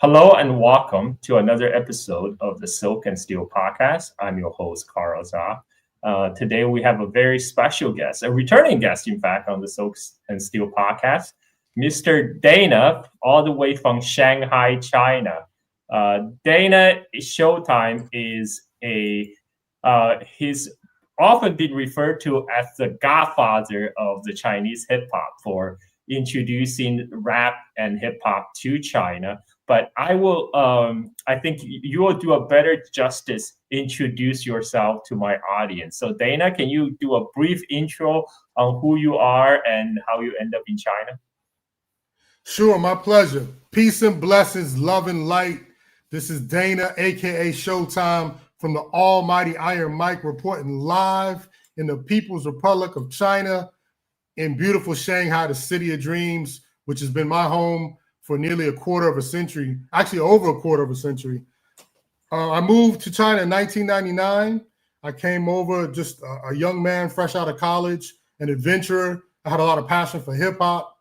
Hello and welcome to another episode of the Silk and Steel podcast. I'm your host, Carl Zha. Today we have a very special guest, a returning guest, in fact, on the Silk and Steel podcast, Mr. Dana, all the way from Shanghai, China. Dana Showtime is he's often been referred to as the godfather of the Chinese hip hop for introducing rap and hip hop to China. But I think you will do a better justice introduce yourself to my audience. So Dana, can you do a brief intro on who you are and how you end up in China? Sure, my pleasure. Peace and blessings, love and light. This is Dana, aka Showtime, from the almighty Iron Mike, reporting live in the People's Republic of China in beautiful Shanghai, the city of dreams, which has been my home for nearly a quarter of a century, actually over a quarter of a century. I moved to China in 1999. I came over just a young man fresh out of college, an adventurer. I had a lot of passion for hip hop,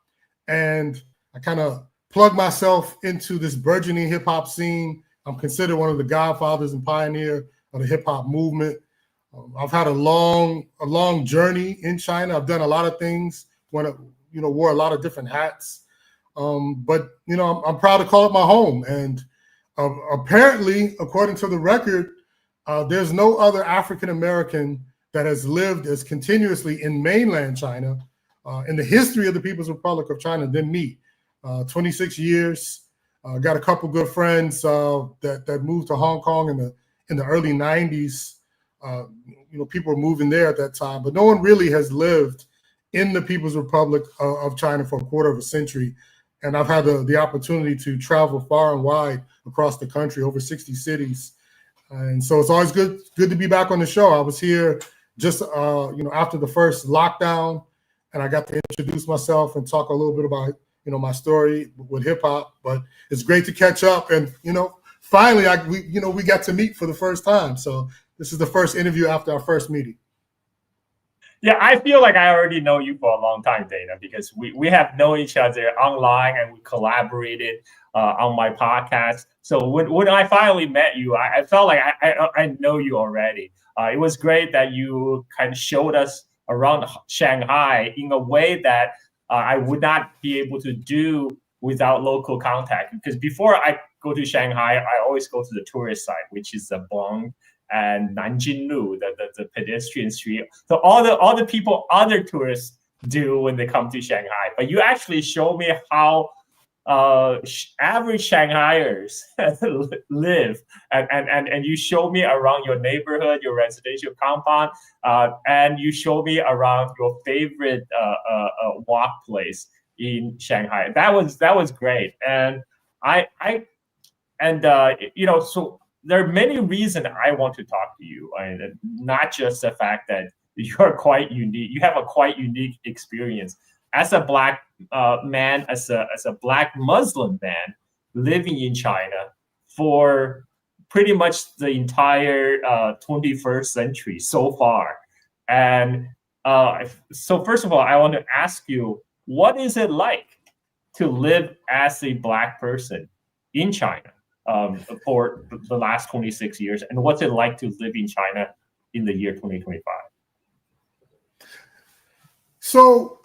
and I kind of plugged myself into this burgeoning hip hop scene. I'm considered one of the godfathers and pioneer of the hip hop movement. I've had a long journey in China. I've done a lot of things. Wore a lot of different hats. But I'm proud to call it my home. And apparently, according to the record, there's no other African American that has lived as continuously in mainland China in the history of the People's Republic of China than me. 26 years. Got a couple good friends that moved to Hong Kong in the early 90s. People were moving there at that time, but no one really has lived in the People's Republic of China for a quarter of a century. And I've had the opportunity to travel far and wide across the country, over 60 cities. And so it's always good to be back on the show. I was here just after the first lockdown, and I got to introduce myself and talk a little bit about my story with hip hop. But it's great to catch up, and finally we got to meet for the first time. So this is the first interview after our first meeting. Yeah, I feel like I already know you for a long time, Dana, because we have known each other online and we collaborated on my podcast. So when I finally met you, I felt like I know you already. It was great that you kind of showed us around Shanghai in a way that I would not be able to do without local contact. Because before I go to Shanghai, I always go to the tourist side, which is the Bong and Nanjing Lu, the pedestrian street. So all the people other tourists do when they come to Shanghai. But you actually show me how average Shanghaiers live, and you show me around your neighborhood, your residential compound, and you show me around your favorite walk place in Shanghai. That was great, and so there are many reasons I want to talk to you, and not just the fact that you're quite unique. You have a quite unique experience as a black man, as a black Muslim man living in China for pretty much the entire 21st century so far. And so first of all, I want to ask you, what is it like to live as a black person in China for the last 26 years? And what's it like to live in China in the year 2025? So,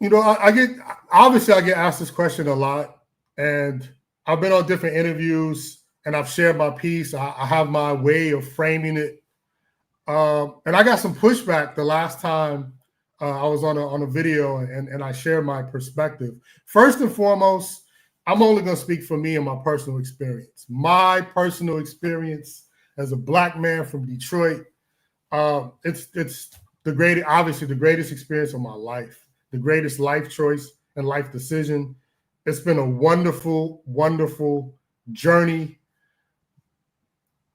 I get asked this question a lot, and I've been on different interviews and I've shared my piece. I have my way of framing it. And I got some pushback the last time I was on a video and I shared my perspective. First and foremost, I'm only going to speak for me and my personal experience. My personal experience as a black man from Detroit, it's the greatest experience of my life, the greatest life choice and life decision. It's been a wonderful, wonderful journey.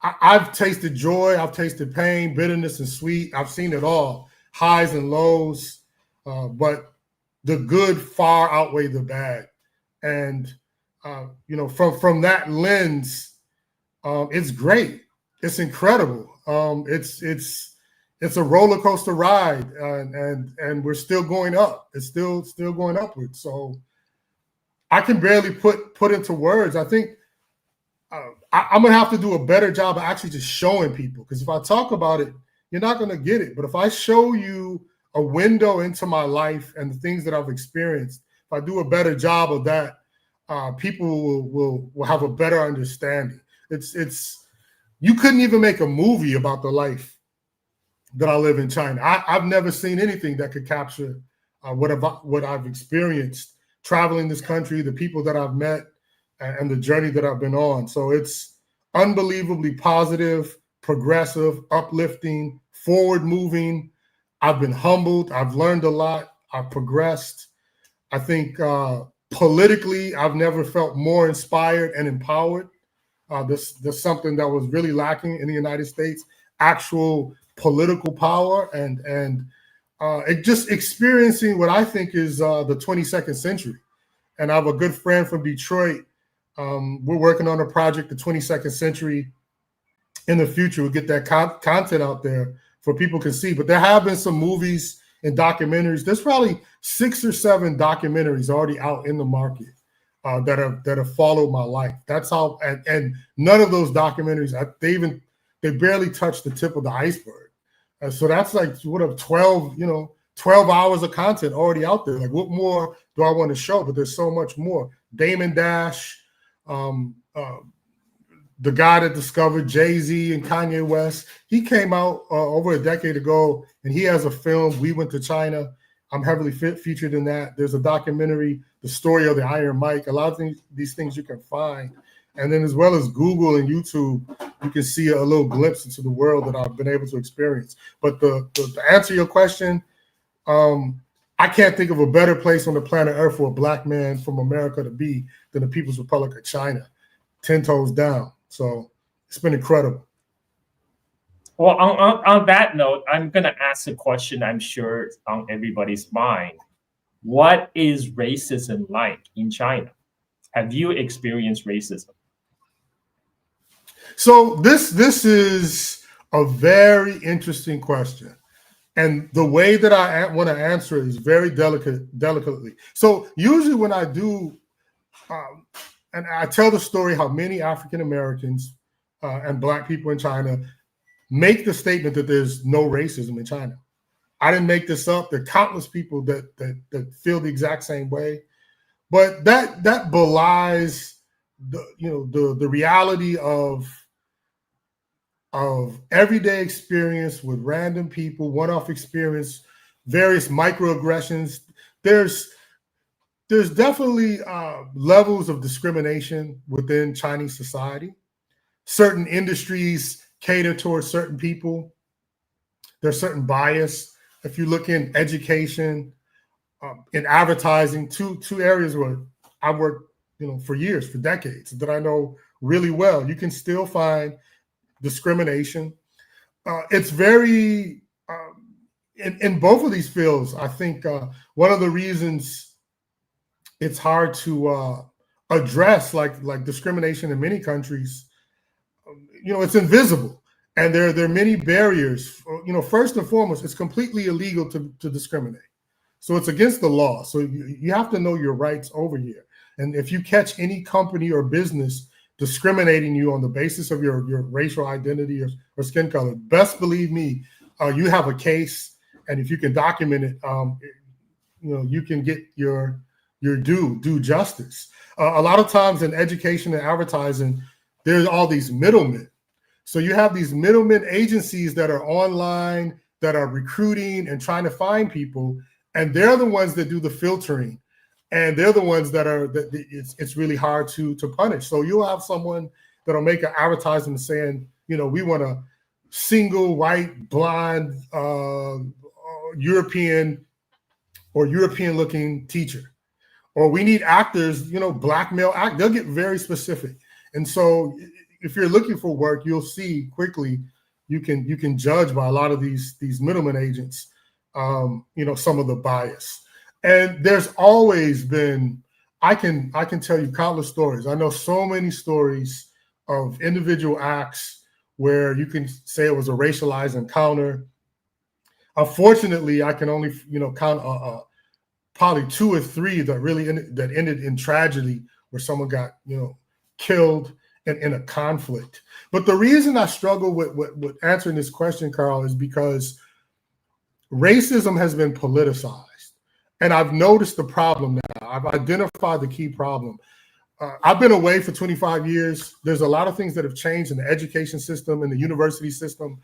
I've tasted joy, I've tasted pain, bitterness, and sweet. I've seen it all, highs and lows, but the good far outweigh the bad. And from that lens, it's great. It's incredible. It's a roller coaster ride, and we're still going up. It's still going upward. So I can barely put into words. I think I'm gonna have to do a better job of actually just showing people, because if I talk about it, you're not gonna get it. But if I show you a window into my life and the things that I've experienced, if I do a better job of that, people will have a better understanding. It's you couldn't even make a movie about the life that I live in China. I've never seen anything that could capture what I've experienced traveling this country, the people that I've met, and the journey that I've been on. So it's unbelievably positive, progressive, uplifting, forward moving. I've been humbled. I've learned a lot. I've progressed. I think politically, I've never felt more inspired and empowered. There's something that was really lacking in the United States, actual political power, and it just experiencing what I think is the 22nd century. And I have a good friend from Detroit. We're working on a project, the 22nd century. In the future, we'll get that content out there for people can see. But there have been some movies and documentaries. There's probably 6 or 7 documentaries already out in the market that have followed my life. That's how, and none of those documentaries, they barely touch the tip of the iceberg. So that's like 12 hours of content already out there. Like, what more do I want to show? But there's so much more. Damon Dash, the guy that discovered Jay-Z and Kanye West, he came out over a decade ago, and he has a film, We Went to China. I'm heavily featured in that. There's a documentary, The Story of the Iron Mike. A lot of these things you can find. And then as well as Google and YouTube, you can see a little glimpse into the world that I've been able to experience. But to answer your question, I can't think of a better place on the planet Earth for a Black man from America to be than the People's Republic of China, 10 toes down. So it's been incredible. Well, on that note, I'm going to ask a question I'm sure is on everybody's mind. What is racism like in China? Have you experienced racism? So this is a very interesting question. And the way that I want to answer it is very delicately. So usually when I do, and I tell the story how many African Americans and Black people in China make the statement that there's no racism in China. I didn't make this up. There are countless people that feel the exact same way. But that belies the reality of everyday experience with random people, one-off experience, various microaggressions. There's definitely levels of discrimination within Chinese society. Certain industries cater towards certain people. There's certain bias. If you look in education, in advertising, two areas where I worked, for years, for decades, that I know really well, you can still find discrimination. It's very in both of these fields. I think one of the reasons it's hard to address like discrimination in many countries, it's invisible, and there are many barriers. First and foremost, it's completely illegal to discriminate. So it's against the law. So you have to know your rights over here. And if you catch any company or business discriminating you on the basis of your racial identity or skin color, best believe me, you have a case. And if you can document it, you can get your due justice. A lot of times in education and advertising, there's all these middlemen. So you have these middlemen agencies that are online, that are recruiting and trying to find people. And they're the ones that do the filtering, and they're the ones that it's really hard to punish. So you'll have someone that'll make an advertisement saying, we want a single white, blonde, European looking teacher, or we need actors, Black male act. They'll get very specific. And so if you're looking for work, you'll see quickly, you can judge by a lot of these middleman agents, some of the bias. And there's always been, I can tell you countless stories. I know so many stories of individual acts where you can say it was a racialized encounter. Unfortunately, I can only, count probably 2 or 3 that really ended in tragedy, where someone got, killed in a conflict. But the reason I struggle with answering this question, Carl, is because racism has been politicized. And I've noticed the problem now. I've identified the key problem. I've been away for 25 years. There's a lot of things that have changed in the education system, in the university system.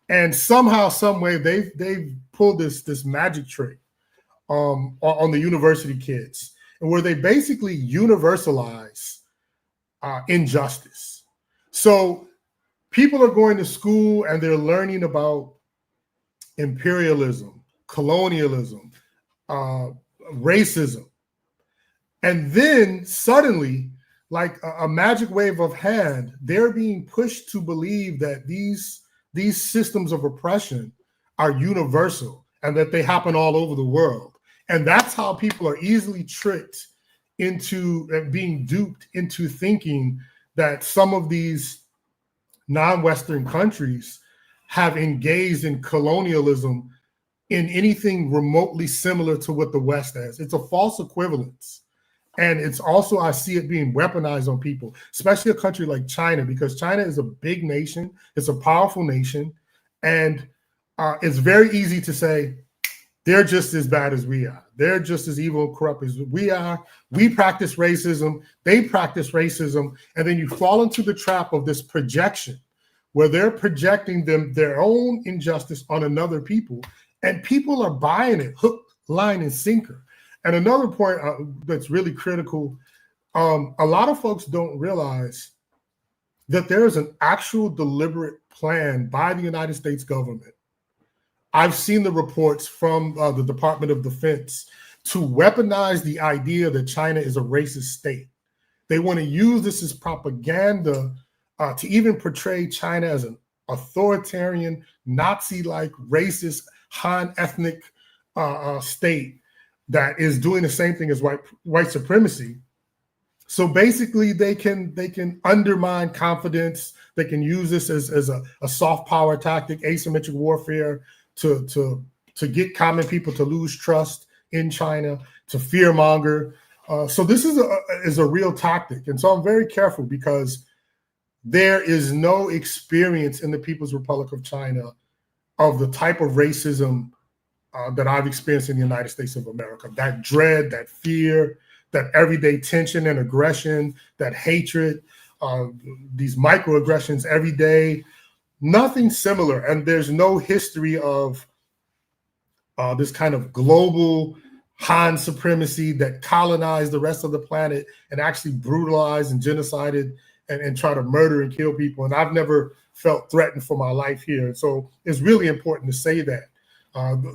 And somehow, some way, they've pulled this magic trick on the university kids, and where they basically universalize injustice. So people are going to school and they're learning about imperialism, colonialism, racism. And then suddenly, like a magic wave of hand, they're being pushed to believe that these systems of oppression are universal and that they happen all over the world. And that's how people are easily tricked into being duped into thinking that some of these non-Western countries have engaged in colonialism in anything remotely similar to what the West has. It's a false equivalence. And it's also, I see it being weaponized on people, especially a country like China, because China is a big nation. It's a powerful nation. And it's very easy to say, they're just as bad as we are. They're just as evil and corrupt as we are. We practice racism. They practice racism. And then you fall into the trap of this projection where they're projecting their own injustice on another people. And people are buying it, hook, line, and sinker. And another point that's really critical, a lot of folks don't realize that there is an actual deliberate plan by the United States government. I've seen the reports from the Department of Defense to weaponize the idea that China is a racist state. They want to use this as propaganda to even portray China as an authoritarian, Nazi-like, racist, Han ethnic state that is doing the same thing as white supremacy. So basically, they can undermine confidence. They can use this as a soft power tactic, asymmetric warfare, to get common people to lose trust in China, to fearmonger. So this is a real tactic. And so I'm very careful, because there is no experience in the People's Republic of China of the type of racism that I've experienced in the United States of America. That dread, that fear, that everyday tension and aggression, that hatred, these microaggressions every day. Nothing similar. And there's no history of this kind of global Han supremacy that colonized the rest of the planet and actually brutalized and genocided and try to murder and kill people. And I've never felt threatened for my life here. And so it's really important to say that.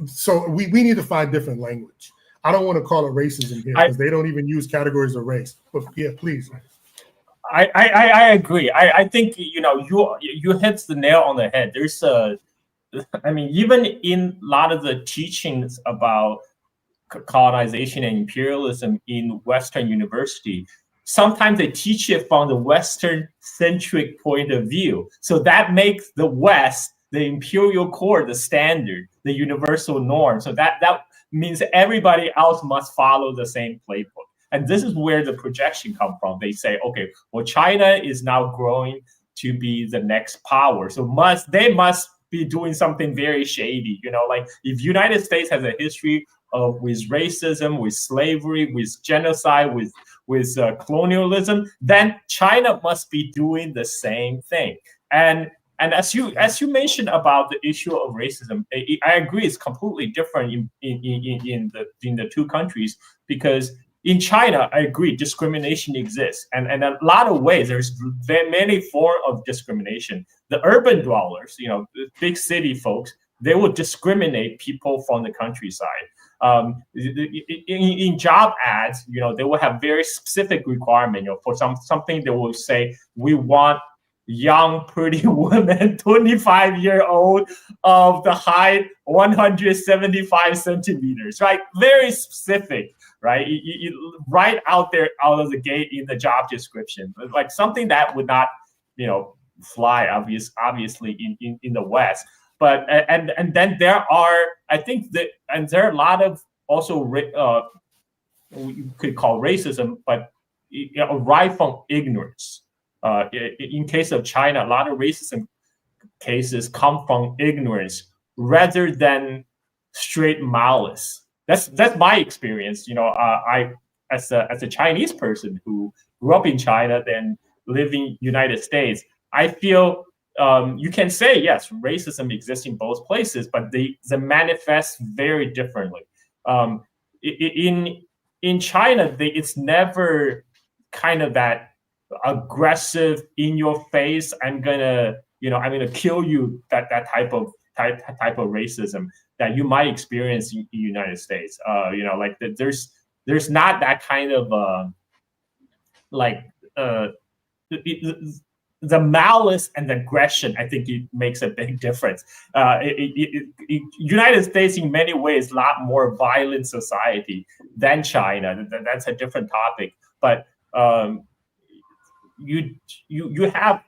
So we need to find different language. I don't want to call it racism here, because they don't even use categories of race. But yeah, please. I agree. I think you hit the nail on the head. There's even in a lot of the teachings about colonization and imperialism in Western university, sometimes they teach it from the Western-centric point of view. So that makes the West, the imperial core, the standard, the universal norm. So that means everybody else must follow the same playbook. And this is where the projection comes from. They say, okay, well, China is now growing to be the next power. So they must be doing something very shady. Like if United States has a history with racism, with slavery, with genocide, with colonialism, then China must be doing the same thing. And as you mentioned about the issue of racism, I agree it's completely different in the two countries, because in China, I agree, discrimination exists. And in a lot of ways, there's many forms of discrimination. The urban dwellers, big city folks, they will discriminate people from the countryside. In job ads, they will have very specific requirement. For something they will say, we want young, pretty woman, 25-year-old, of the height 175 centimeters, right? Very specific, right? Right out there, out of the gate in the job description, like something that would not, fly obviously in the West. But and then there are, I think that, and there are a lot of also you could call racism, but arrive from ignorance. In case of China, a lot of racism cases come from ignorance rather than straight malice. That's my experience. I as a Chinese person who grew up in China, then living United States, I feel you can say yes, racism exists in both places, but they manifest very differently. In China, it's never kind of that aggressive, in your face, I'm gonna kill you, that type of racism that you might experience in the United States. Like there's not that kind of like the malice and the aggression. I think it makes a big difference. United States, in many ways, a lot more violent society than China. That's a different topic. But you have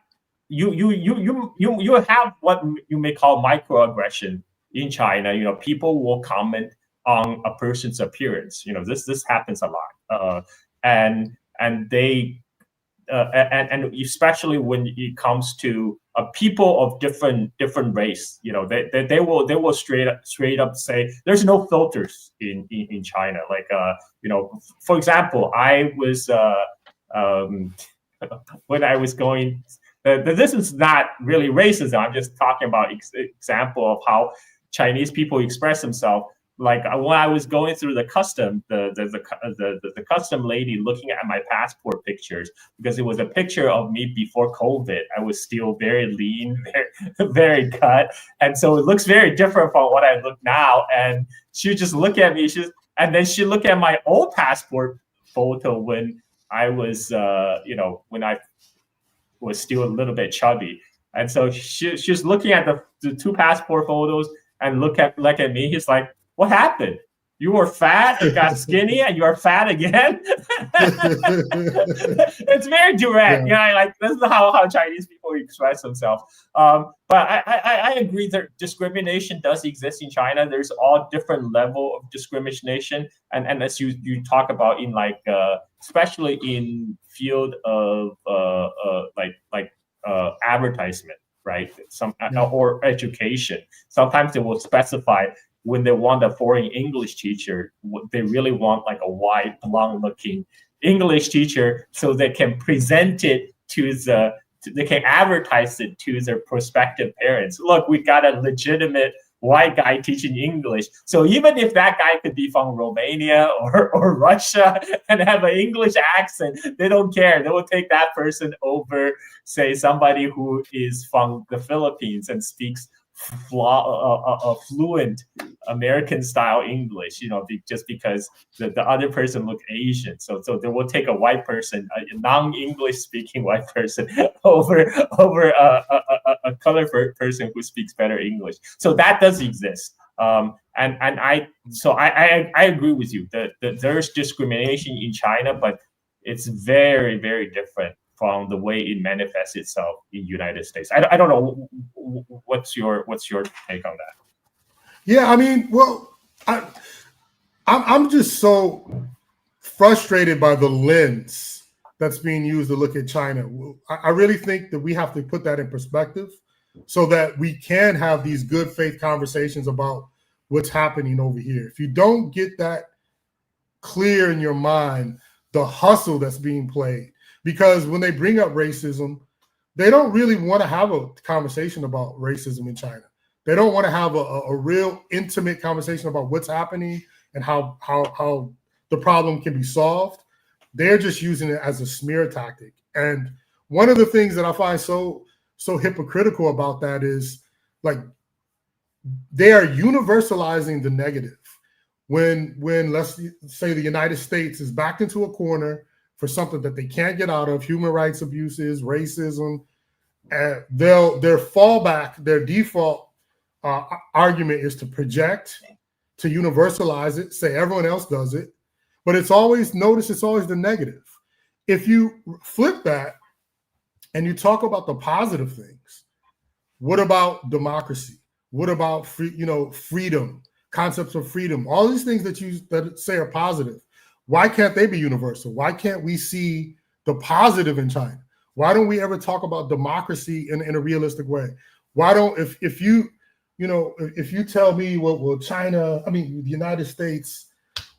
what you may call microaggression in China. People will comment on a person's appearance. This happens a lot, and they. And especially when it comes to people of different race, they will straight up say there's no filters in China. Like for example, I was when I was going. This is not really racism. I'm just talking about example of how Chinese people express themselves. Like when I was going through the custom, the custom lady looking at my passport pictures, because it was a picture of me before COVID. I was still very lean, very cut, and so it looks very different from what I look now. And she would just look at me, and then she looked at my old passport photo when I was, when I was still a little bit chubby, and so she's looking at the two passport photos and look at me. He's like, what happened? You were fat, you got skinny, and you are fat again. It's very direct. Yeah. Like this is how Chinese people express themselves. But I agree that discrimination does exist in China. There's all different level of discrimination, and as you talk about in like especially in field of advertisement, right? Or education. Sometimes they will specify. When they want a foreign English teacher, they really want like a white, blonde-looking English teacher, so they can present it they can advertise it to their prospective parents. Look, we got a legitimate white guy teaching English. So even if that guy could be from Romania or Russia and have an English accent, they don't care. They will take that person over, say, somebody who is from the Philippines and speaks fluent American style English, just because the other person look Asian. So they will take a white person, a non-English speaking white person over a colored person who speaks better English. So that does exist. And I agree with you that there's discrimination in China, but it's very, very different from the way it manifests itself in the United States. I don't know. What's your take on that? Yeah, I mean, well, I'm just so frustrated by the lens that's being used to look at China. I really think that we have to put that in perspective so that we can have these good faith conversations about what's happening over here. If you don't get that clear in your mind, the hustle that's being played, because when they bring up racism, they don't really want to have a conversation about racism in China. They don't want to have a real intimate conversation about what's happening and how the problem can be solved. They're just using it as a smear tactic. And one of the things that I find so hypocritical about that is, like, they are universalizing the negative. When let's say the United States is backed into a corner for something that they can't get out of, human rights abuses, racism, and their fallback, their default argument is to project, to universalize it, say everyone else does it, but it's always the negative. If you flip that and you talk about the positive things, what about democracy? What about freedom, concepts of freedom, all these things that say are positive? Why can't they be universal? Why can't we see the positive in China? Why don't we ever talk about democracy in a realistic way? Why don't, if you tell me, well, China, I mean, the United States,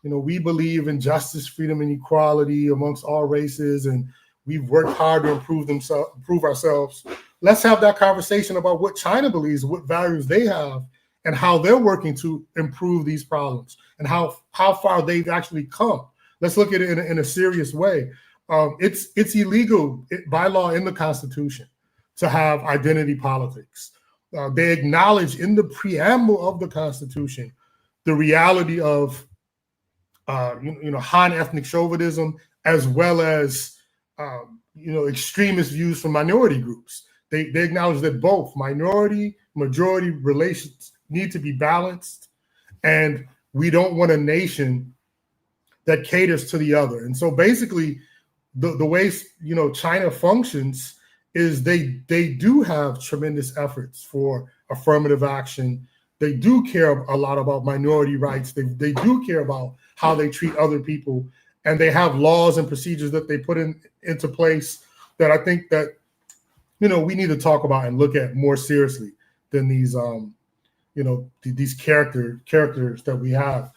we believe in justice, freedom, and equality amongst all races, and we've worked hard to improve ourselves. Let's have that conversation about what China believes, what values they have, and how they're working to improve these problems, and how far they've actually come. Let's look at it in a serious way. It's illegal by law in the Constitution to have identity politics. They acknowledge in the preamble of the Constitution the reality of Han ethnic chauvinism, as well as extremist views from minority groups. They acknowledge that both minority majority relations need to be balanced, and we don't want a nation that caters to the other. And so basically the way China functions is they do have tremendous efforts for affirmative action. They do care a lot about minority rights. They do care about how they treat other people, and they have laws and procedures that they put into place that I think that we need to talk about and look at more seriously than these these characters that we have.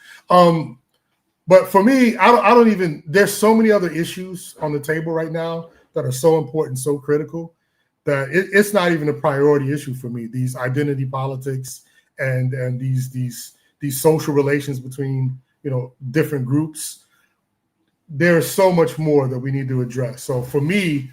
But for me, I don't even, there's so many other issues on the table right now that are so important, so critical, that it's not even a priority issue for me. These identity politics and these social relations between different groups. There's so much more that we need to address. So for me,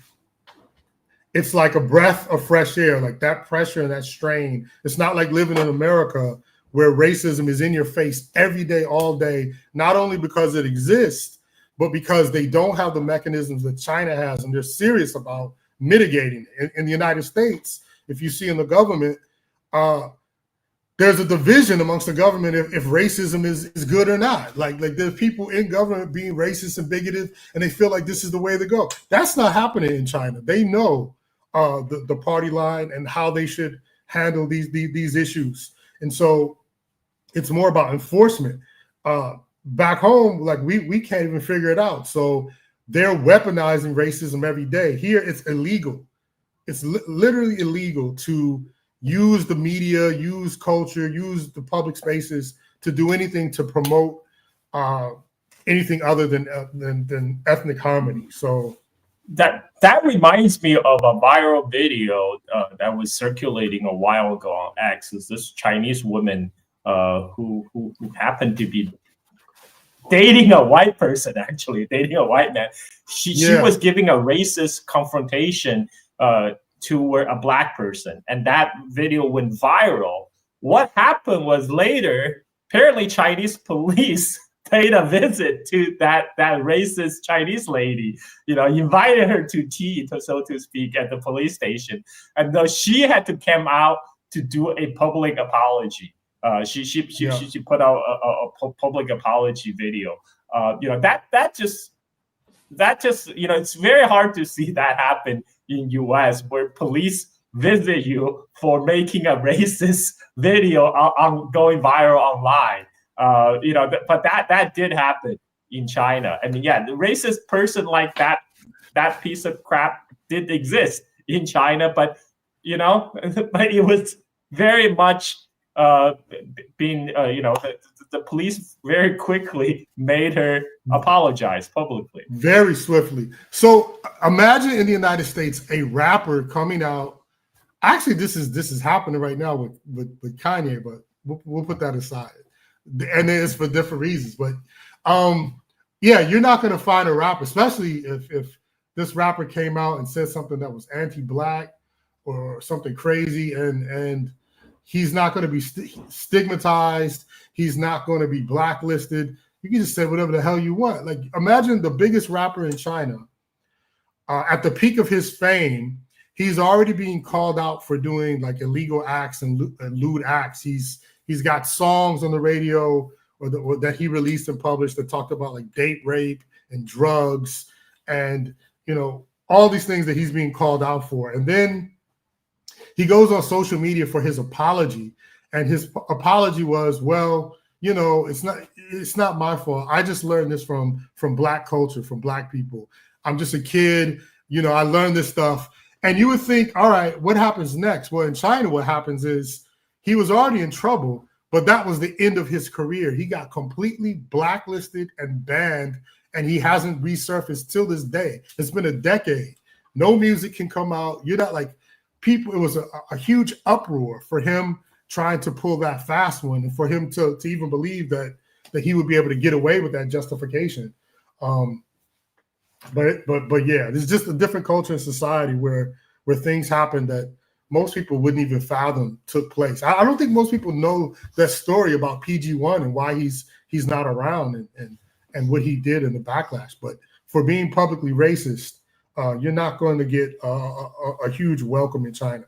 it's like a breath of fresh air, like that pressure and that strain. It's not like living in America where racism is in your face every day, all day, not only because it exists, but because they don't have the mechanisms that China has, and they're serious about mitigating it. In the United States, if you see in the government, there's a division amongst the government if racism is good or not. Like there's people in government being racist and bigoted, and they feel like this is the way to go. That's not happening in China. They know the party line and how they should handle these issues. And so it's more about enforcement. Back home, like we can't even figure it out. So they're weaponizing racism every day. Here, it's illegal. It's literally illegal to use the media, use culture, use the public spaces to do anything to promote anything other than ethnic harmony. So that reminds me of a viral video that was circulating a while ago on X. Is this Chinese woman who happened to be dating a white person, actually dating a white man. She was giving a racist confrontation to a black person, and that video went viral. What happened was later, apparently Chinese police paid a visit to that racist Chinese lady, invited her to tea, so to speak, at the police station, and though she had to come out to do a public apology. She put out a public apology video. That just it's very hard to see that happen in U.S. where police visit you for making a racist video on going viral online. But that did happen in China. I mean, the racist person like that piece of crap did exist in China, but but it was very much being the police very quickly made her apologize publicly, very swiftly. So imagine in the United States a rapper coming out. Actually, this is happening right now with Kanye, but we'll put that aside, and it's for different reasons. But you're not going to find a rapper, especially if this rapper came out and said something that was anti-black or something crazy, and he's not going to be stigmatized. He's not going to be blacklisted. You can just say whatever the hell you want. Like, imagine the biggest rapper in China. At the peak of his fame, he's already being called out for doing like illegal acts and lewd acts. He's got songs on the radio or that he released and published that talked about like date rape and drugs and all these things that he's being called out for. And then he goes on social media for his apology, and his apology was, well, it's not my fault. I just learned this from Black culture, from Black people. I'm just a kid, I learned this stuff. And you would think, all right, what happens next? Well, in China, what happens is he was already in trouble, but that was the end of his career. He got completely blacklisted and banned, and he hasn't resurfaced till this day. It's been a decade. No music can come out. You're not like people. It was a huge uproar for him trying to pull that fast one, and for him to even believe that he would be able to get away with that justification. But yeah, there's just a different culture in society where things happen that most people wouldn't even fathom took place. I don't think most people know that story about PG-1 and why he's not around and what he did in the backlash. But for being publicly racist, you're not going to get a huge welcome in China.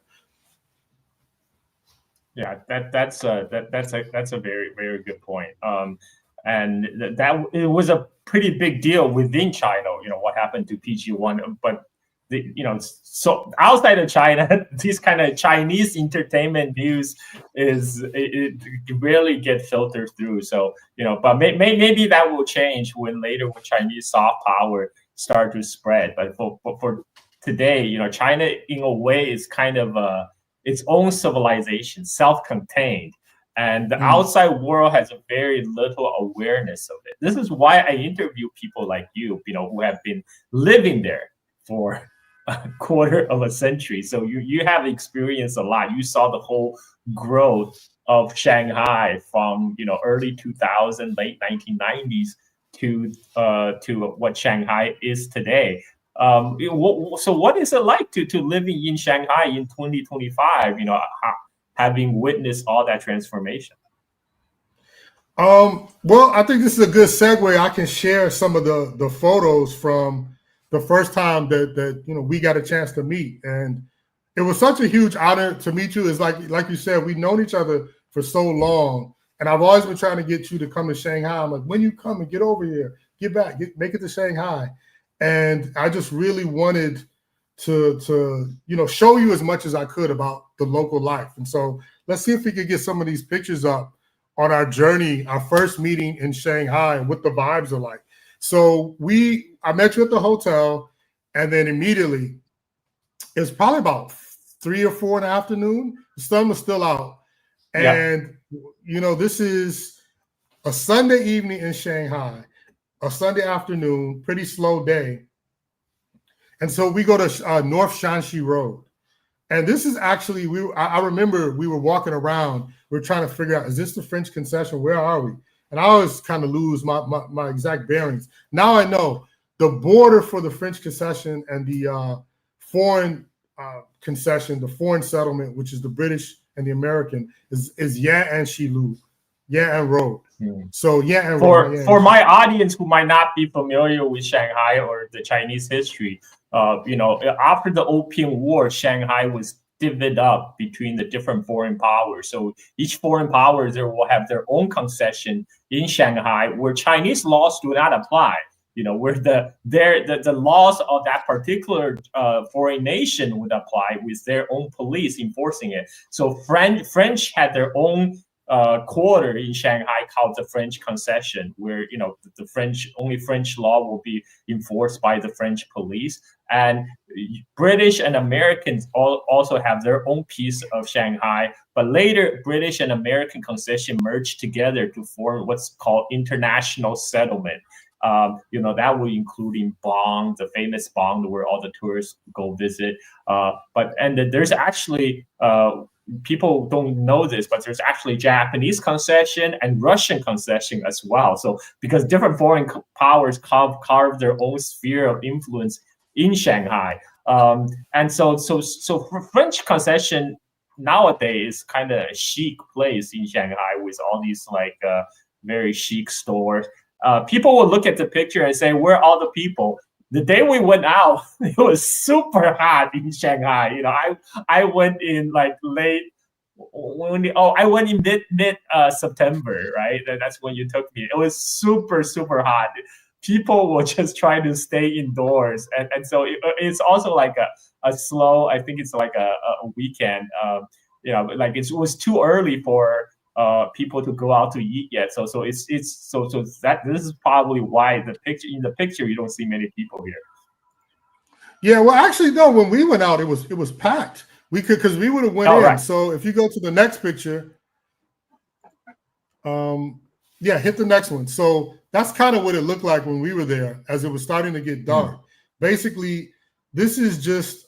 Yeah, that's a very, very good point. And that it was a pretty big deal within China, what happened to PG-1. But so outside of China, these kind of Chinese entertainment news it rarely get filtered through. So but maybe that will change when Chinese soft power start to spread. But for today, China in a way is kind of its own civilization, self-contained. And the outside world has a very little awareness of it. This is why I interview people like you, who have been living there for a quarter of a century. So you have experienced a lot. You saw the whole growth of Shanghai from early 2000, late 1990s to what Shanghai is today. So what is it like to living in Shanghai in 2025? Having witnessed all that transformation? Well, I think this is a good segue. I can share some of the photos from the first time that we got a chance to meet, and it was such a huge honor to meet you. It's like you said, we've known each other for so long, and I've always been trying to get you to come to Shanghai. I'm like, when you come and get over here, get back, make it to Shanghai, and I just really wanted to show you as much as I could about the local life. And so let's see if we could get some of these pictures up on our journey, our first meeting in Shanghai, and what the vibes are like. So I met you at the hotel, and then immediately it was probably about 3 or 4 in the afternoon. The sun was still out. And, this is a Sunday evening in Shanghai, a Sunday afternoon, pretty slow day. And so we go to North Shanxi Road. And this is actually, I remember we were walking around. We were trying to figure out, is this the French concession? Where are we? And I always kind of lose my exact bearings. Now I know the border for the French concession and the foreign concession, the foreign settlement, which is the British and the American, is Yan Shilu, Yan Road. So Yan Road. For my audience who might not be familiar with Shanghai or the Chinese history, after the Opium War, Shanghai was divvied up between the different foreign powers. So each foreign power there will have their own concession in Shanghai, where Chinese laws do not apply. Where the laws of that particular foreign nation would apply with their own police enforcing it. So French had their own quarter in Shanghai called the French concession, where the French law will be enforced by the French police, and British and Americans also have their own piece of Shanghai. But later, British and American concession merged together to form what's called international settlement. That would including Bond, the famous Bond, where all the tourists go visit. And there's actually people don't know this, but there's actually Japanese concession and Russian concession as well. So because different foreign powers carve their own sphere of influence in Shanghai, and so for French concession nowadays is kind of a chic place in Shanghai with all these very chic stores. People will look at the picture and say, "Where are all the people?" The day we went out, it was super hot in Shanghai. I went in late. I went in mid September, right? That's when you took me. It was super hot. People were just trying to stay indoors, and so it's also like a slow. I think it's like a weekend. It was too early for people to go out to eat yet. So it's that this is probably why in the picture you don't see many people here. Yeah, well, actually, no. When we went out, it was packed. We could because we would have went in. Right. So if you go to the next picture, yeah, hit the next one. So that's kind of what it looked like when we were there, as it was starting to get dark. Basically, this is just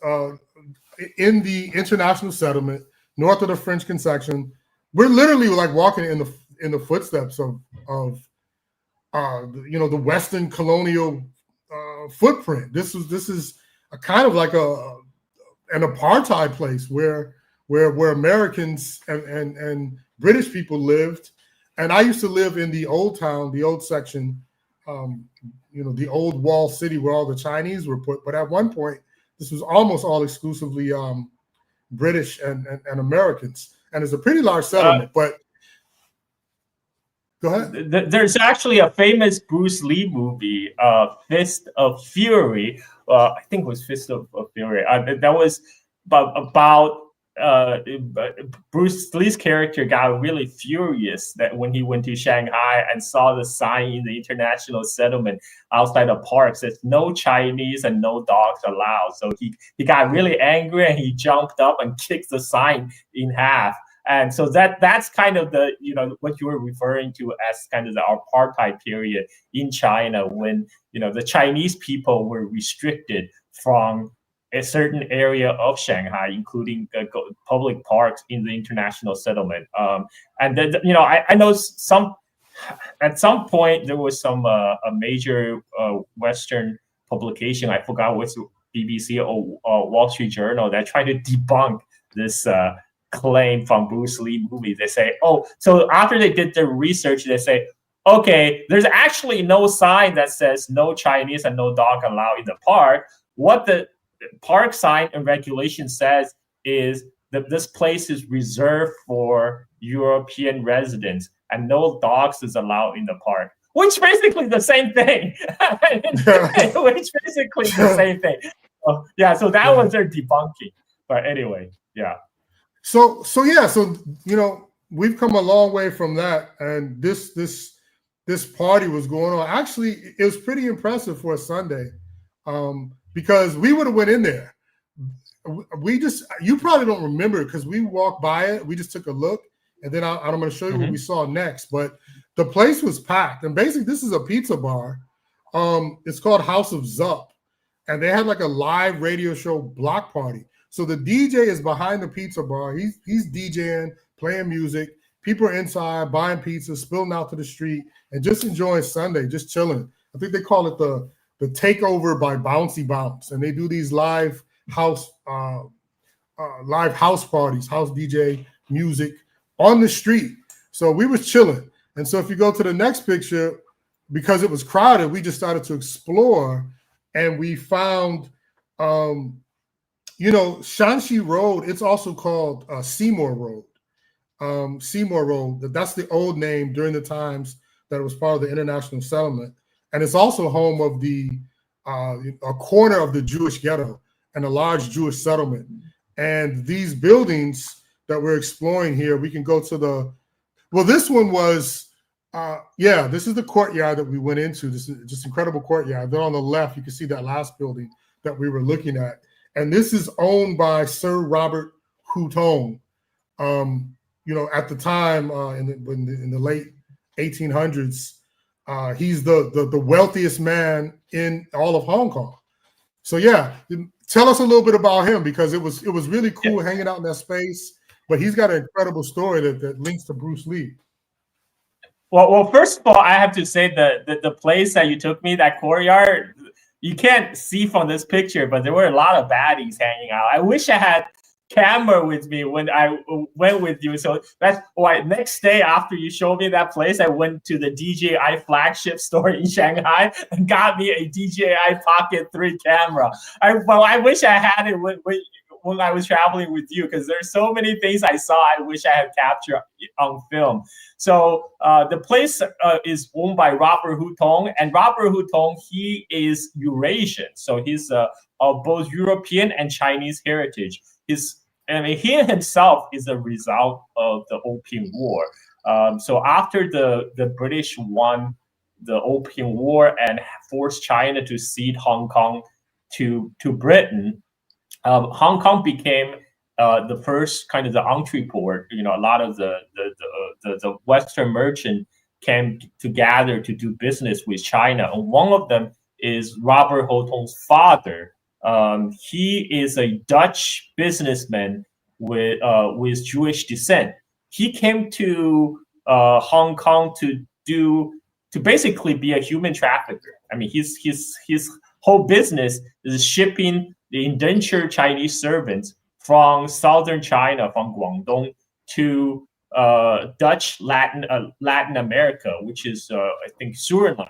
in the international settlement north of the French Concession. We're literally like walking in the footsteps of the Western colonial footprint. This is a kind of like an apartheid place where Americans and British people lived. And I used to live in the old town, the old section, the old wall city where all the Chinese were put. But at one point, this was almost all exclusively British and Americans. And it's a pretty large settlement. But go ahead. There's actually a famous Bruce Lee movie, Fist of Fury. I think it was Fist of Fury. That was about Bruce Lee's character got really furious that when he went to Shanghai and saw the sign in the international settlement outside the park says no Chinese and no dogs allowed. So he got really angry and he jumped up and kicked the sign in half. And so that's kind of the what you were referring to as kind of the apartheid period in China when the Chinese people were restricted from a certain area of Shanghai, including public parks in the international settlement. And then I know at some point there was some a major Western publication, I forgot what's BBC or Wall Street Journal, that tried to debunk this claim from Bruce Lee movie. They say, so after they did their research, they say, okay, there's actually no sign that says no Chinese and no dog allowed in the park. What the park sign and regulation says is that this place is reserved for European residents and no dogs is allowed in the park, which basically the same thing. Which basically the same thing. So that was their debunking. But anyway, yeah. So we've come a long way from that, and this party was going on. Actually, it was pretty impressive for a Sunday, because we would have went in there. You probably don't remember it because we walked by it. We just took a look, and then I'm going to show you what we saw next. But the place was packed, and basically this is a pizza bar. It's called House of Zup, and they had like a live radio show block party. So the DJ is behind the pizza bar. He's DJing, playing music. People are inside buying pizza, spilling out to the street, and just enjoying Sunday, just chilling. I think they call it the takeover by Bouncy Bounce, and they do these live house parties, house DJ music on the street. So we was chilling. And so if you go to the next picture, because it was crowded, we just started to explore, and we found Shanxi Road. It's also called Seymour Road. Seymour Road, that's the old name during the times that it was part of the international settlement. And it's also home of a corner of the Jewish ghetto and a large Jewish settlement. And these buildings that we're exploring here, we can go to this one was, this is the courtyard that we went into. This is just incredible courtyard. Then on the left, you can see that last building that we were looking at. And this is owned by Sir Robert Hutong. At the time, in the late 1800s, he's the wealthiest man in all of Hong Kong. So tell us a little bit about him, because it was really cool hanging out in that space. But he's got an incredible story that links to Bruce Lee. Well, first of all, I have to say that the place that you took me, that courtyard, you can't see from this picture, but there were a lot of baddies hanging out. I wish I had camera with me when I went with you. So that's why next day after you showed me that place, I went to the DJI flagship store in Shanghai and got me a DJI Pocket 3 camera. I wish I had it when I was traveling with you, because there's so many things I saw I wish I had captured on film. So the place is owned by Robert Hutong, and Robert Hutong, he is Eurasian. So he's of both European and Chinese heritage. He himself is a result of the Opium War. So after the British won the Opium War and forced China to cede Hong Kong to Britain, Hong Kong became the first kind of the entry port. A lot of the Western merchant came together to do business with China, and one of them is Robert Ho Tong's father. He is a Dutch businessman with Jewish descent. He came to Hong Kong to basically be a human trafficker. I mean, his whole business is shipping the indentured Chinese servants from southern China, from Guangdong, to Dutch Latin America, which is I think Suriname,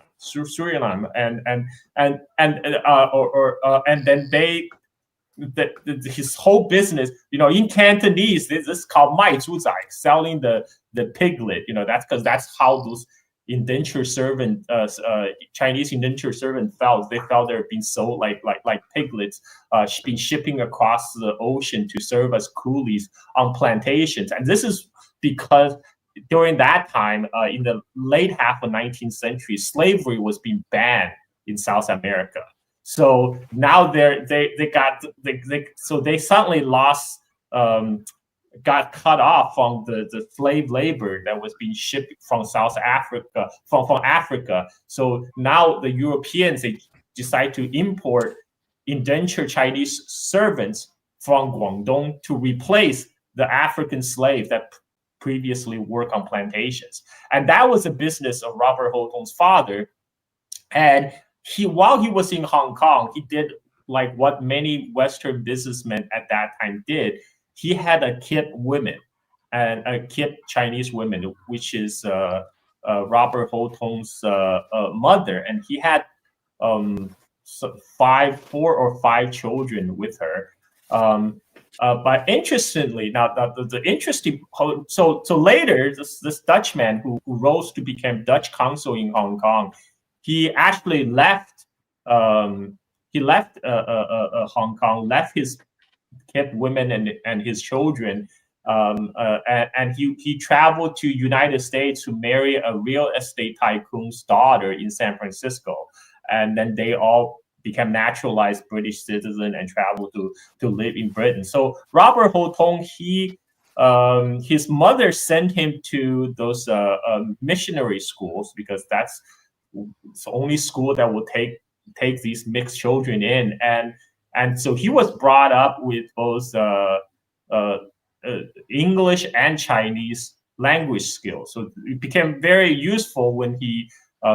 and then his whole business, in Cantonese, this is called 卖猪仔, selling the piglet. That's because that's how those indentured servant, Chinese indentured servant felt. They felt they're being sold like piglets, being shipping across the ocean to serve as coolies on plantations. And this is because during that time, in the late half of 19th century, slavery was being banned in South America. So now they suddenly lost, got cut off from the slave labor that was being shipped from South Africa, from Africa. So now the Europeans, they decide to import indentured Chinese servants from Guangdong to replace the African slaves that previously worked on plantations. And that was the business of Robert Ho Tong's father. And while he was in Hong Kong, he did like what many Western businessmen at that time did. He had a kid women, and a kid Chinese women, which is Robert Ho Tong's mother, and he had 4 or 5 children with her. But interestingly, now the interesting, so later this Dutchman who rose to become Dutch consul in Hong Kong, he actually left. He left Hong Kong, left his kid women and his children, and he traveled to United States to marry a real estate tycoon's daughter in San Francisco, and then they all became naturalized British citizens and traveled to live in Britain. So Robert Ho Tong, his mother sent him to those missionary schools because that's the only school that will take these mixed children in, and so he was brought up with both English and Chinese language skills. So it became very useful when he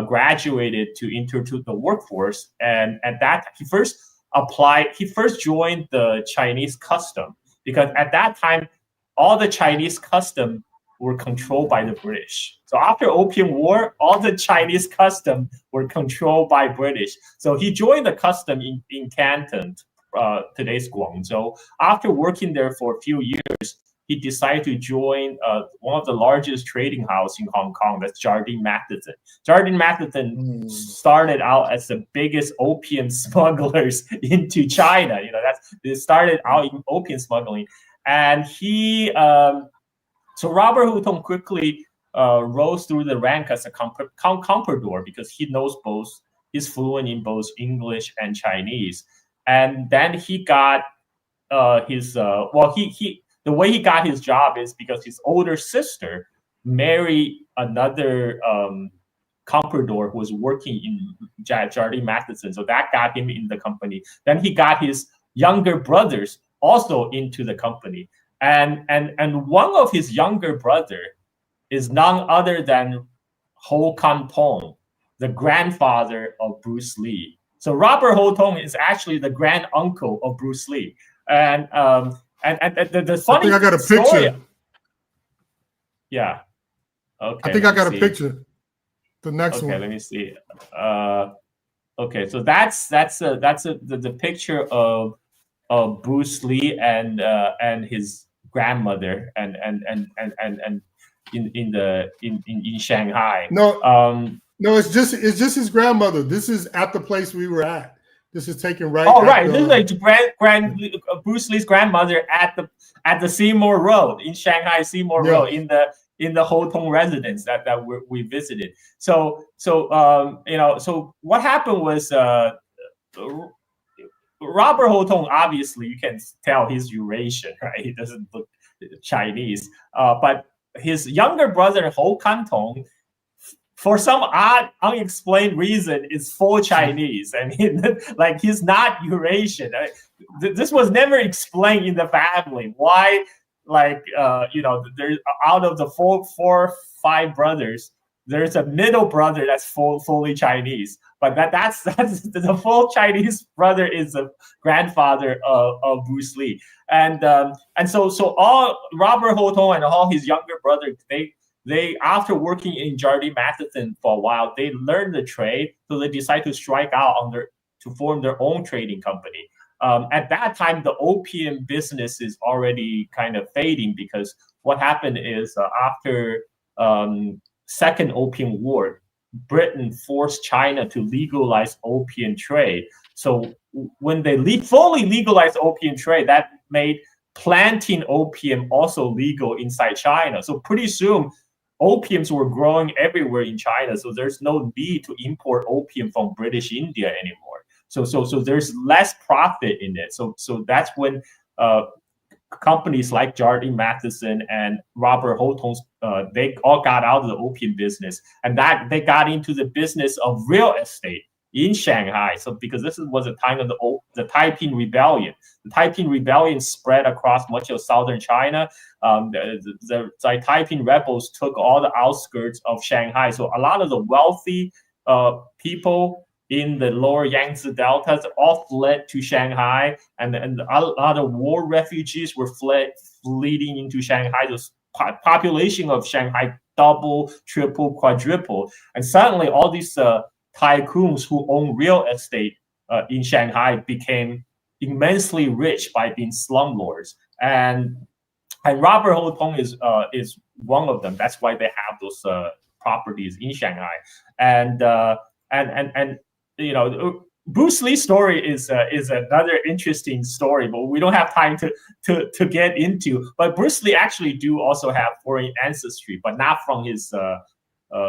graduated to enter to the workforce. And at that, he first joined the Chinese custom, because at that time, all the Chinese custom were controlled by the British. So after Opium War, all the Chinese custom were controlled by British. So he joined the custom in Canton, today's Guangzhou. After working there for a few years, he decided to join one of the largest trading houses in Hong Kong. That's Jardine Matheson. Jardine Matheson started out as the biggest opium smugglers into China. They started out in opium smuggling, and so Robert Ho Tong quickly rose through the rank as a comprador because he knows both. He's fluent in both English and Chinese. And then he got the way he got his job is because his older sister married another comprador who was working in Jardine Matheson. So that got him in the company. Then he got his younger brothers also into the company. And one of his younger brother is none other than Ho Kan Pong, the grandfather of Bruce Lee. So Robert Ho Tong is actually the grand uncle of Bruce Lee. And the funny I think I got a story, picture. Yeah. Okay. I think I got a picture. The next one. Okay, let me see. Okay, so that's the picture of Bruce Lee and his grandmother and in Shanghai. No, it's just his grandmother. This is at the place we were at. This is taken right. Oh, right. This is like Bruce Lee's grandmother at the Seymour Road in Shanghai, Seymour Road in in the Hotong residence that we visited. So what happened was Robert Hotong, obviously you can tell he's Eurasian, right? He doesn't look Chinese, but his younger brother Ho Kantong, for some odd, unexplained reason, is full Chinese. I mean, like he's not Eurasian. This was never explained in the family. Why, like, there's out of the four, 5 brothers, there's a middle brother that's fully Chinese. But that's the full Chinese brother is the grandfather of Bruce Lee. And so all Robert Hotong and all his younger brother, they after working in Jardine Matheson for a while, they learned the trade, so they decide to strike out to form their own trading company. At that time, the opium business is already kind of fading, because what happened is after Second Opium War, Britain forced China to legalize opium trade. So when they fully legalized opium trade, that made planting opium also legal inside China. So pretty soon, opiums were growing everywhere in China. So there's no need to import opium from British India anymore. So there's less profit in it. So that's when companies like Jardine Matheson and Robert Hotong, they all got out of the opium business, and that they got into the business of real estate in Shanghai. So because this was a time of the Taiping Rebellion. The Taiping Rebellion spread across much of southern China. The Taiping rebels took all the outskirts of Shanghai. So a lot of the wealthy people in the lower Yangtze deltas all fled to Shanghai, and a lot of war refugees were fleeing into Shanghai. The population of Shanghai double, triple, quadruple, and suddenly all these tycoons who own real estate in Shanghai became immensely rich by being slumlords. And Robert Hotong is one of them. That's why they have those properties in Shanghai. And Bruce Lee's story is another interesting story, but we don't have time to get into. But Bruce Lee actually do also have foreign ancestry, but not from his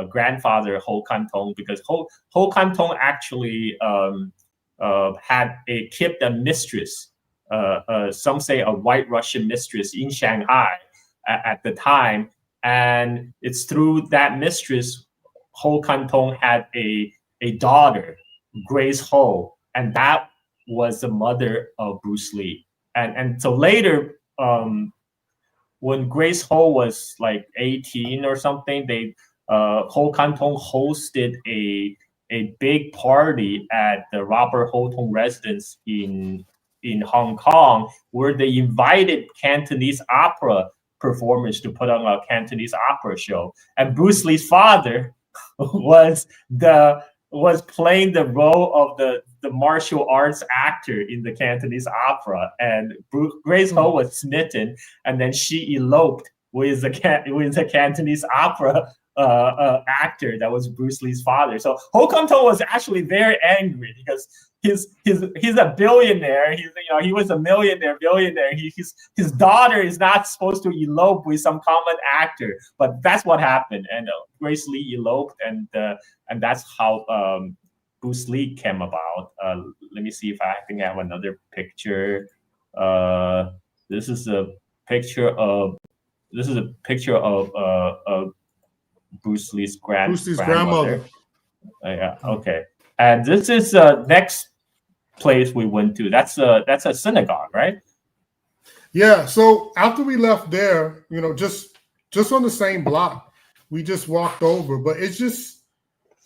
grandfather Ho Kantong, because Ho Kantong actually kept a mistress, some say a white Russian mistress in Shanghai at the time, and it's through that mistress Ho Kantong had a daughter, Grace Ho, and that was the mother of Bruce Lee. And so later, when Grace Ho was like 18 or something, Ho Kantong hosted a big party at the Robert Hotong residence in Hong Kong, where they invited Cantonese opera performers to put on a Cantonese opera show. And Bruce Lee's father was playing the role of the martial arts actor in the Cantonese opera, and Grace Ho was smitten, and then she eloped with the Cantonese opera actor that was Bruce Lee's father. So Ho Kantong was actually very angry because he's a billionaire. He was a billionaire. His daughter is not supposed to elope with some common actor, but that's what happened. And Grace Lee eloped, and that's how Bruce Lee came about. Let me see if I think I have another picture. This is a picture of Bruce Lee's grandmother. Yeah. Okay. And this is next place we went to. That's a synagogue, right? Yeah. So after we left there, just on the same block, we just walked over. But it's just,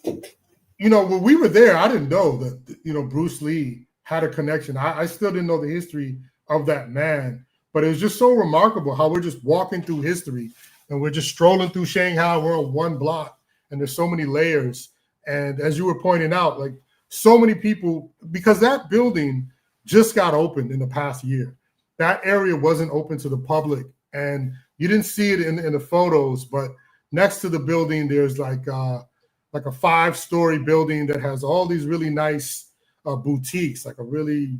when we were there, I didn't know that Bruce Lee had a connection. I still didn't know the history of that man. But it was just so remarkable how we're just walking through history and we're just strolling through Shanghai. We're on one block, and there's so many layers. And as you were pointing out, like so many people, because that building just got opened in the past year. That area wasn't open to the public, and you didn't see it in the photos. But next to the building, there's like a 5-story building that has all these really nice boutiques, like a really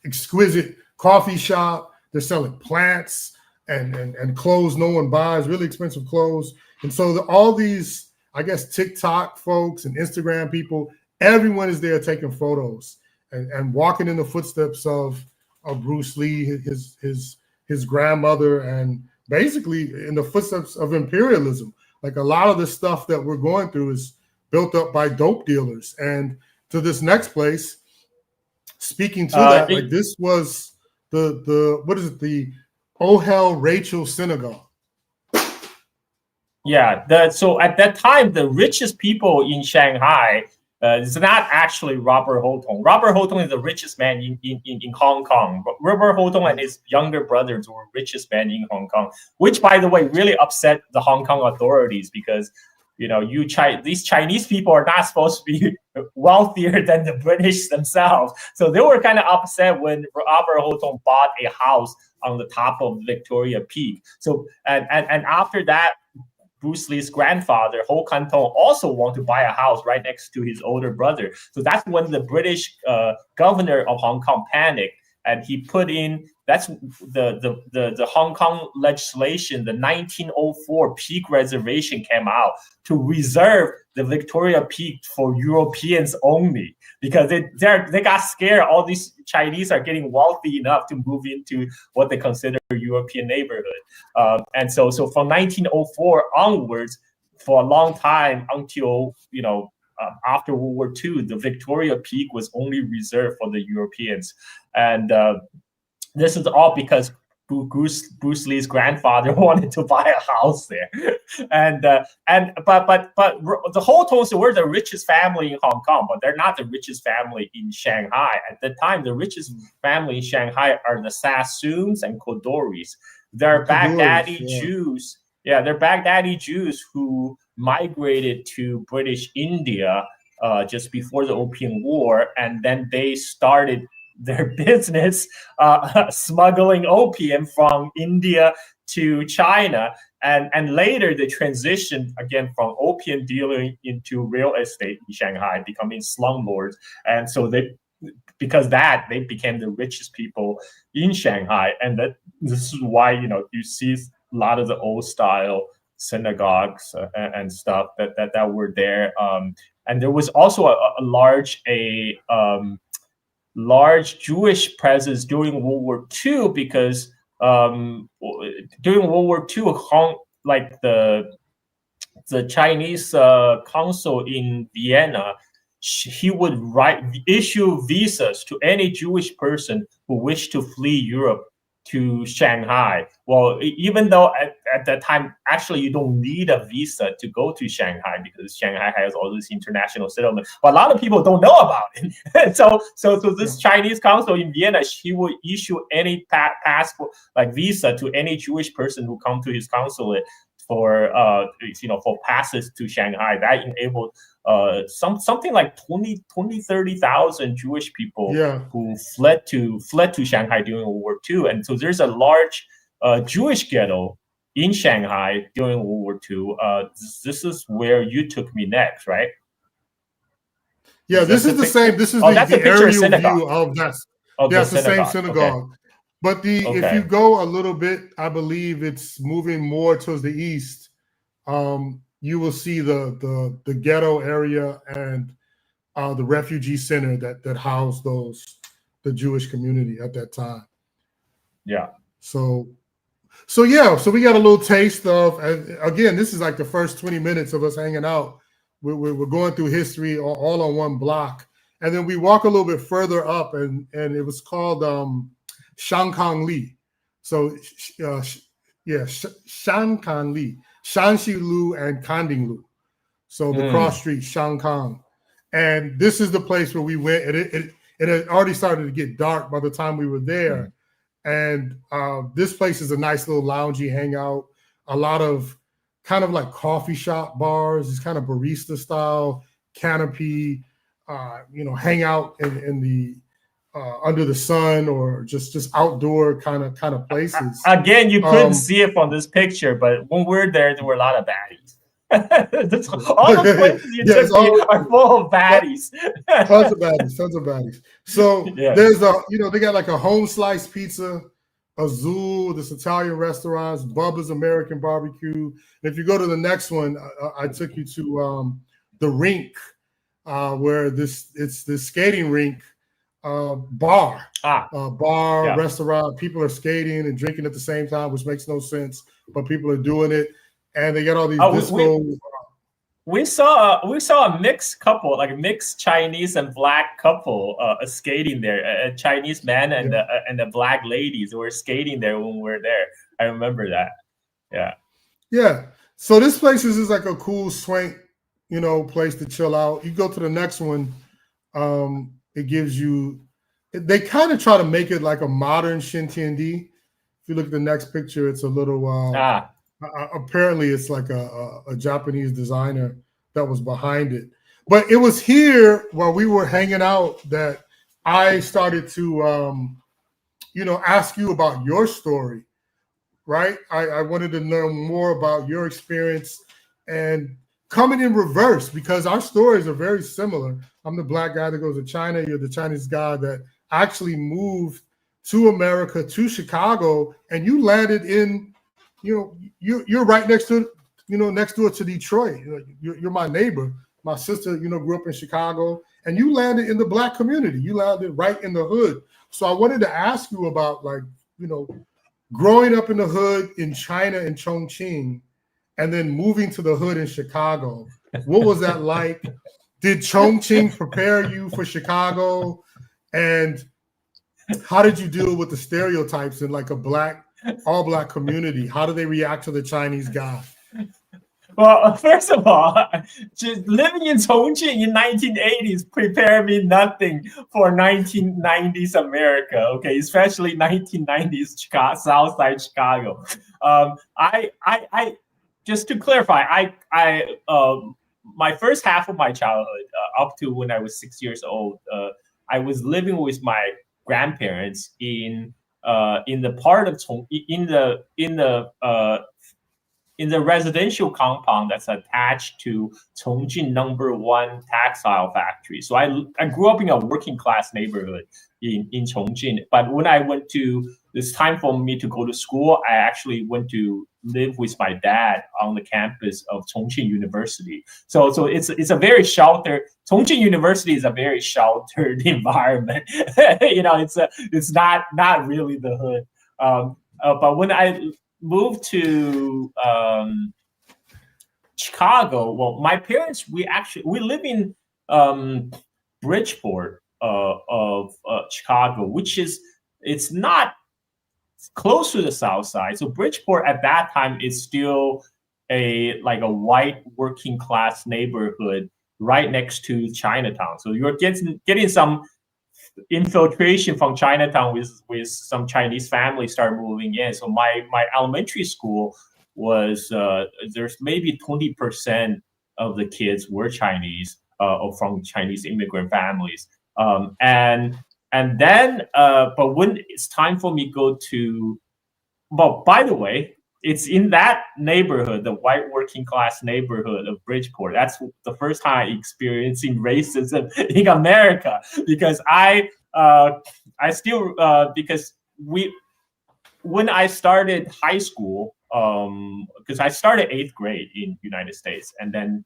exquisite coffee shop. They're selling plants. and clothes no one buys, really expensive clothes. And so all these, I guess, TikTok folks and Instagram people, everyone is there taking photos and walking in the footsteps of Bruce Lee, his grandmother, and basically in the footsteps of imperialism. Like a lot of the stuff that we're going through is built up by dope dealers. And to this next place, speaking to that, like this was the what is it, the Ohel Rachel Synagogue. Yeah, so at that time, the richest people in Shanghai is not actually Robert Hotong. Robert Hotong is the richest man in Hong Kong. But Robert Hotong and his younger brothers were richest men in Hong Kong, which, by the way, really upset the Hong Kong authorities because, you know, these Chinese people are not supposed to be wealthier than the British themselves. So they were kind of upset when Robert Hotong bought a house on the top of Victoria Peak. So and after that, Bruce Lee's grandfather, Ho Kantong, also wanted to buy a house right next to his older brother. So that's when the British governor of Hong Kong panicked, and he put in, that's the Hong Kong legislation, the 1904 Peak Reservation came out to reserve the Victoria Peak for Europeans only, because they got scared all these Chinese are getting wealthy enough to move into what they consider a European neighborhood. And so from 1904 onwards, for a long time until, you know, after World War II, the Victoria Peak was only reserved for the Europeans. And this is all because Bruce Lee's grandfather wanted to buy a house there, but the Hotongs were the richest family in Hong Kong, but they're not the richest family in Shanghai at the time. The richest family in Shanghai are the Sassoons and Kodoris. They're Baghdadi Jews. Yeah, they're Baghdadi Jews who migrated to British India just before the Opium War, and then they started their business smuggling opium from India to China, and later they transitioned again from opium dealing into real estate in Shanghai, becoming slumlords. And so they became the richest people in Shanghai, and this is why, you know, you see a lot of the old style synagogues and stuff that were there. And there was also a large Jewish presence during World War II, because during World War II, like the Chinese consul in Vienna, he would issue visas to any Jewish person who wished to flee Europe to Shanghai. Well, even though at that time, actually, you don't need a visa to go to Shanghai because Shanghai has all this international settlement. But a lot of people don't know about it. so this Chinese consul in Vienna, he would issue any passport, like visa, to any Jewish person who come to his consulate for passes to Shanghai. That enabled something like 30,000 Jewish people who fled to Shanghai during World War II. And so there's a large Jewish ghetto in Shanghai during World War II. This is where you took me next, right? Yeah, this is the same. This is the aerial view of that. Yeah, it's the same synagogue. Okay. But if you go a little bit, I believe it's moving more towards the east. You will see the ghetto area and the refugee center that housed the Jewish community at that time. Yeah. So we got a little taste of, again, this is like the first 20 minutes of us hanging out. We're going through history all on one block, and then we walk a little bit further up, and it was called Shangkang Li. So Shangkang Li, Shanxi Lu and Kanding Lu. So the cross street, Shangkang. And this is the place where we went, and it had already started to get dark by the time we were there. And this place is a nice little loungy hangout, a lot of kind of like coffee shop bars, it's kind of barista style, canopy, hang out in the under the sun, or just outdoor kind of places. Again, you couldn't see it from this picture, but when we're there were a lot of baddies. All the places you took me are full of baddies. Tons of baddies. So there's they got like a home slice pizza, Azul, this Italian restaurants, Bubba's American Barbecue. And if you go to the next one, I took you to the rink, where it's this skating rink bar, restaurant. People are skating and drinking at the same time, which makes no sense, but people are doing it, and they got all these disco. We saw a mixed couple, like a mixed Chinese and black couple, skating there. A Chinese man and a black ladies were skating there when we were there. I remember that. Yeah. So this place is just like a cool swank, place to chill out. You go to the next one, it gives you. They kind of try to make it like a modern Xintiandi. If you look at the next picture, it's a little. Apparently, it's like a Japanese designer that was behind it. But it was here while we were hanging out that I started to, ask you about your story, right? I wanted to learn more about your experience and coming in reverse, because our stories are very similar. I'm the black guy that goes to China. You're the Chinese guy that actually moved to America, to Chicago, and you landed in. You're right next to, next door to Detroit. You're my neighbor. My sister, grew up in Chicago, and you landed in the black community. You landed right in the hood. So I wanted to ask you about, growing up in the hood in China and Chongqing, and then moving to the hood in Chicago. What was that like? Did Chongqing prepare you for Chicago? And how did you deal with the stereotypes in like a all black community? How do they react to the Chinese guy? Well, first of all, just living in Chongqing in 1980s prepared me nothing for 1990s America. Okay, especially 1990s Chicago, Southside Chicago. I just to clarify, my first half of my childhood, up to when I was 6 years old, I was living with my grandparents in the part of in the residential compound that's attached to Chongqing #1 textile factory. So I grew up in a working class neighborhood in Chongqing. But when it's time for me to go to school, I actually went to live with my dad on the campus of Chongqing University. So it's a very sheltered. Chongqing University is a very sheltered environment. It's not really the hood. But when I moved to Chicago, well, my parents, we live in Bridgeport of Chicago, which it's not close to the South Side. So Bridgeport at that time is still a white working class neighborhood right next to Chinatown. So you're getting some infiltration from Chinatown with some Chinese families start moving in. So my elementary school was there's maybe 20% of the kids were Chinese or from Chinese immigrant families. And then but when it's time for me to go to, well, by the way, it's in that neighborhood, the white working class neighborhood of Bridgeport. That's the first time I experiencing racism in America, because when I started high school, because I started 8th grade in the United States, and then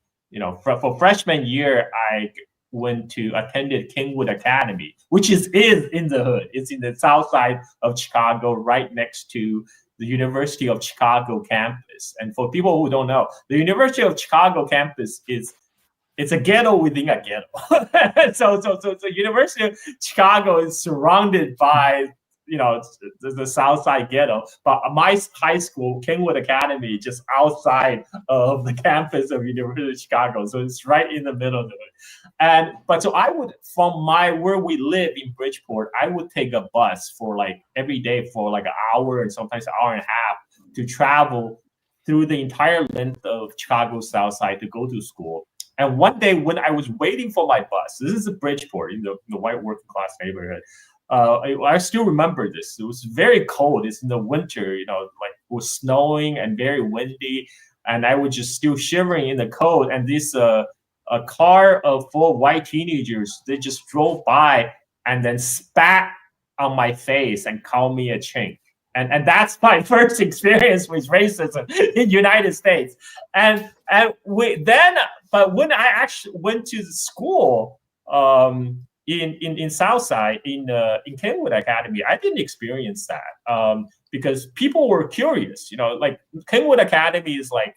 for freshman year I attended Kingwood Academy, which is in the hood. It's in the south side of Chicago, right next to the University of Chicago campus. And for people who don't know, the University of Chicago campus it's a ghetto within a ghetto. so University of Chicago is surrounded by the South Side ghetto, but my high school, Kingwood Academy, just outside of the campus of University of Chicago, so it's right in the middle of it. So I would, from where we live in Bridgeport, I would take a bus for every day for an hour and sometimes an hour and a half to travel through the entire length of Chicago's South Side to go to school. And one day when I was waiting for my bus, this is Bridgeport, in the white working class neighborhood. I still remember this. It was very cold. It's in the winter, it was snowing and very windy, and I was just still shivering in the cold. And this a car full of white teenagers, they just drove by and then spat on my face and called me a chink. And that's my first experience with racism in United States. And but when I actually went to the school in Southside in Kenwood Academy, I didn't experience that because people were curious. Like Kenwood Academy is like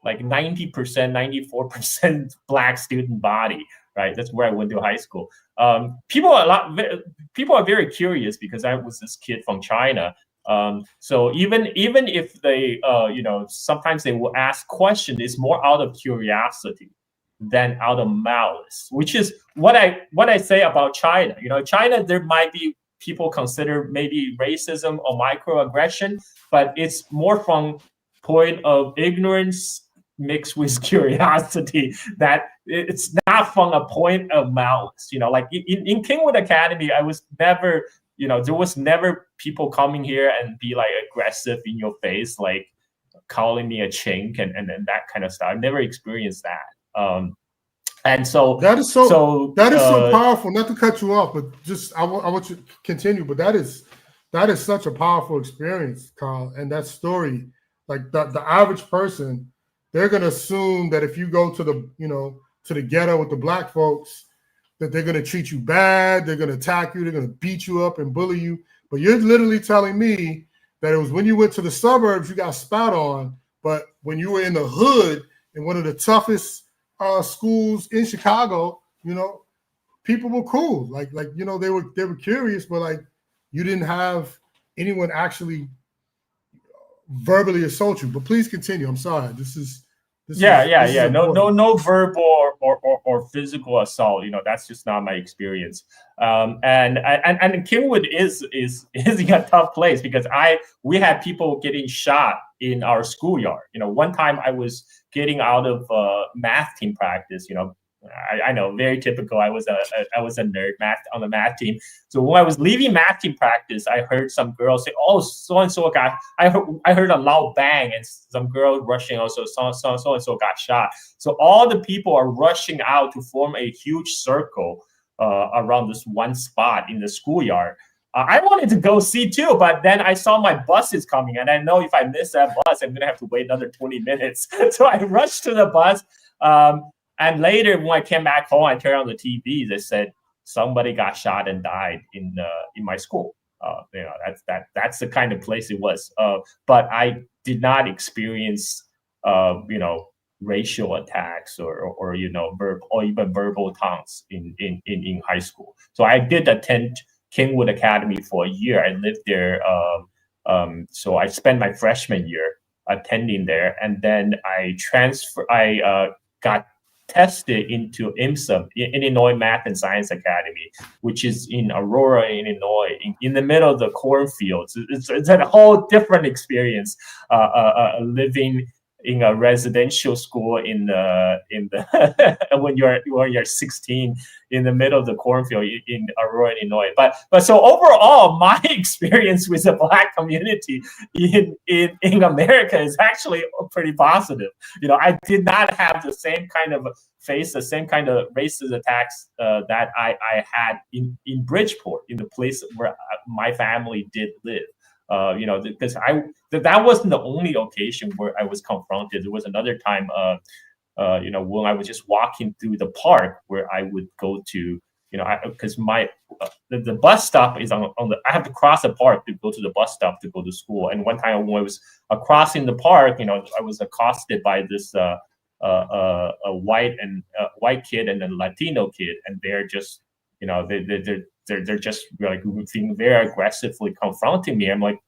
90%, 94% Black student body, right? That's where I went to high school. People are very curious because I was this kid from China. So even if they, sometimes they will ask questions, it's more out of curiosity than out of malice, which is what I say about China. China, there might be people consider maybe racism or microaggression, but it's more from point of ignorance mixed with curiosity, that it's not from a point of malice. Like in Kingwood Academy, I was never, there was never people coming here and be like aggressive in your face, like calling me a chink and that kind of stuff. I've never experienced that. And so that is so powerful. Not to cut you off, but just I want you to continue. But that is such a powerful experience, Carl. And that story, like the average person, they're gonna assume that if you go to the ghetto with the Black folks, that they're gonna treat you bad, they're gonna attack you, they're gonna beat you up and bully you. But you're literally telling me that it was when you went to the suburbs you got spat on, but when you were in the hood in one of the toughest schools in Chicago, people were cool. Like they were curious, but like you didn't have anyone actually verbally assault you. But please continue. I'm sorry. This is no verbal or physical assault. That's just not my experience. And Kingwood is a tough place because we had people getting shot in our schoolyard. One time I was getting out of math team practice. I know, very typical. I was a nerd on the math team. So when I was leaving math team practice, I heard some girl say, "Oh, so and so got." I heard a loud bang, and some girl rushing. Also, so and so got shot. So all the people are rushing out to form a huge circle around this one spot in the schoolyard. I wanted to go see too, but then I saw my bus is coming, and I know if I miss that bus, I'm gonna have to wait another 20 minutes. So I rushed to the bus. And later, when I came back home, I turned on the TV. They said somebody got shot and died in my school. That's the kind of place it was. But I did not experience, racial attacks or even verbal taunts in high school. So I did attend Kingwood Academy for a year. I lived there. So I spent my freshman year attending there, and then I got tested into IMSA, Illinois Math and Science Academy, which is in Aurora, Illinois, in the middle of the cornfields. It's a whole different experience living in a residential school in the when you're 16 in the middle of the cornfield in Aurora, Illinois. But so overall, my experience with the Black community in America is actually pretty positive. I did not have the same kind of racist attacks that I had in Bridgeport, in the place where my family did live. Because that wasn't the only occasion where I was confronted. There was another time, when I was just walking through the park where I would go to, because the bus stop is on the. I have to cross the park to go to the bus stop to go to school. And one time when I was crossing the park, I was accosted by this a white kid and a Latino kid, and they're just, they're just like being very aggressively confronting me. I'm like,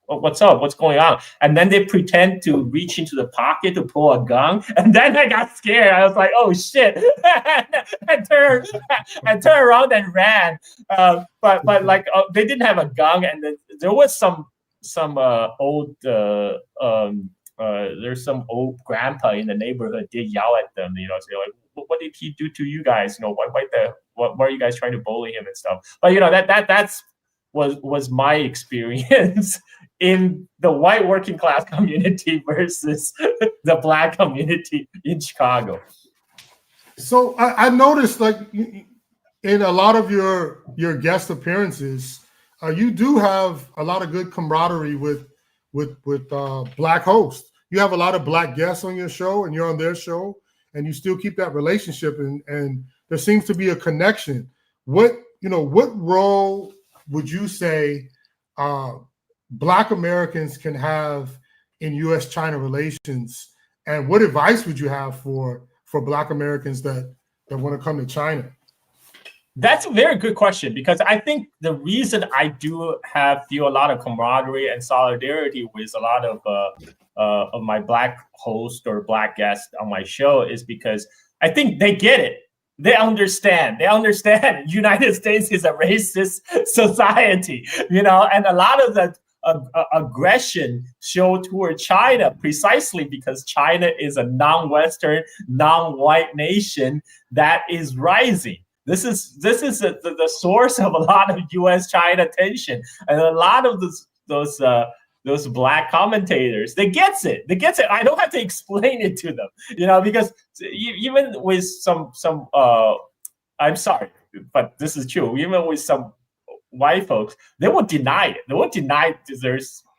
oh, what's up? What's going on? And then they pretend to reach into the pocket to pull a gun. And then I got scared. I was like, oh shit. and turned around and ran. But like they didn't have a gun. And then there was some old there's some old grandpa in the neighborhood did yell at them, say like, what did he do to you guys? What are you guys trying to bully him and stuff? But that's was my experience in the white working class community versus the Black community in Chicago. So I noticed, like, in a lot of your guest appearances, you do have a lot of good camaraderie with Black hosts. You have a lot of Black guests on your show, and you're on their show, and you still keep that relationship, and there seems to be a connection. What role would you say Black Americans can have in U.S.-China relations, and what advice would you have for Black Americans that want to come to China? That's a very good question, because I think the reason I do feel a lot of camaraderie and solidarity with a lot of my Black hosts or Black guests on my show is because I think they get it. They understand. They understand United States is a racist society, and a lot of the aggression shown toward China precisely because China is a non-Western, non-white nation that is rising. This is the source of a lot of U.S.-China tension, and a lot of those Black commentators, they gets it. I don't have to explain it to them, because even with some I'm sorry, but this is true. Even with some white folks, they will deny it. They will deny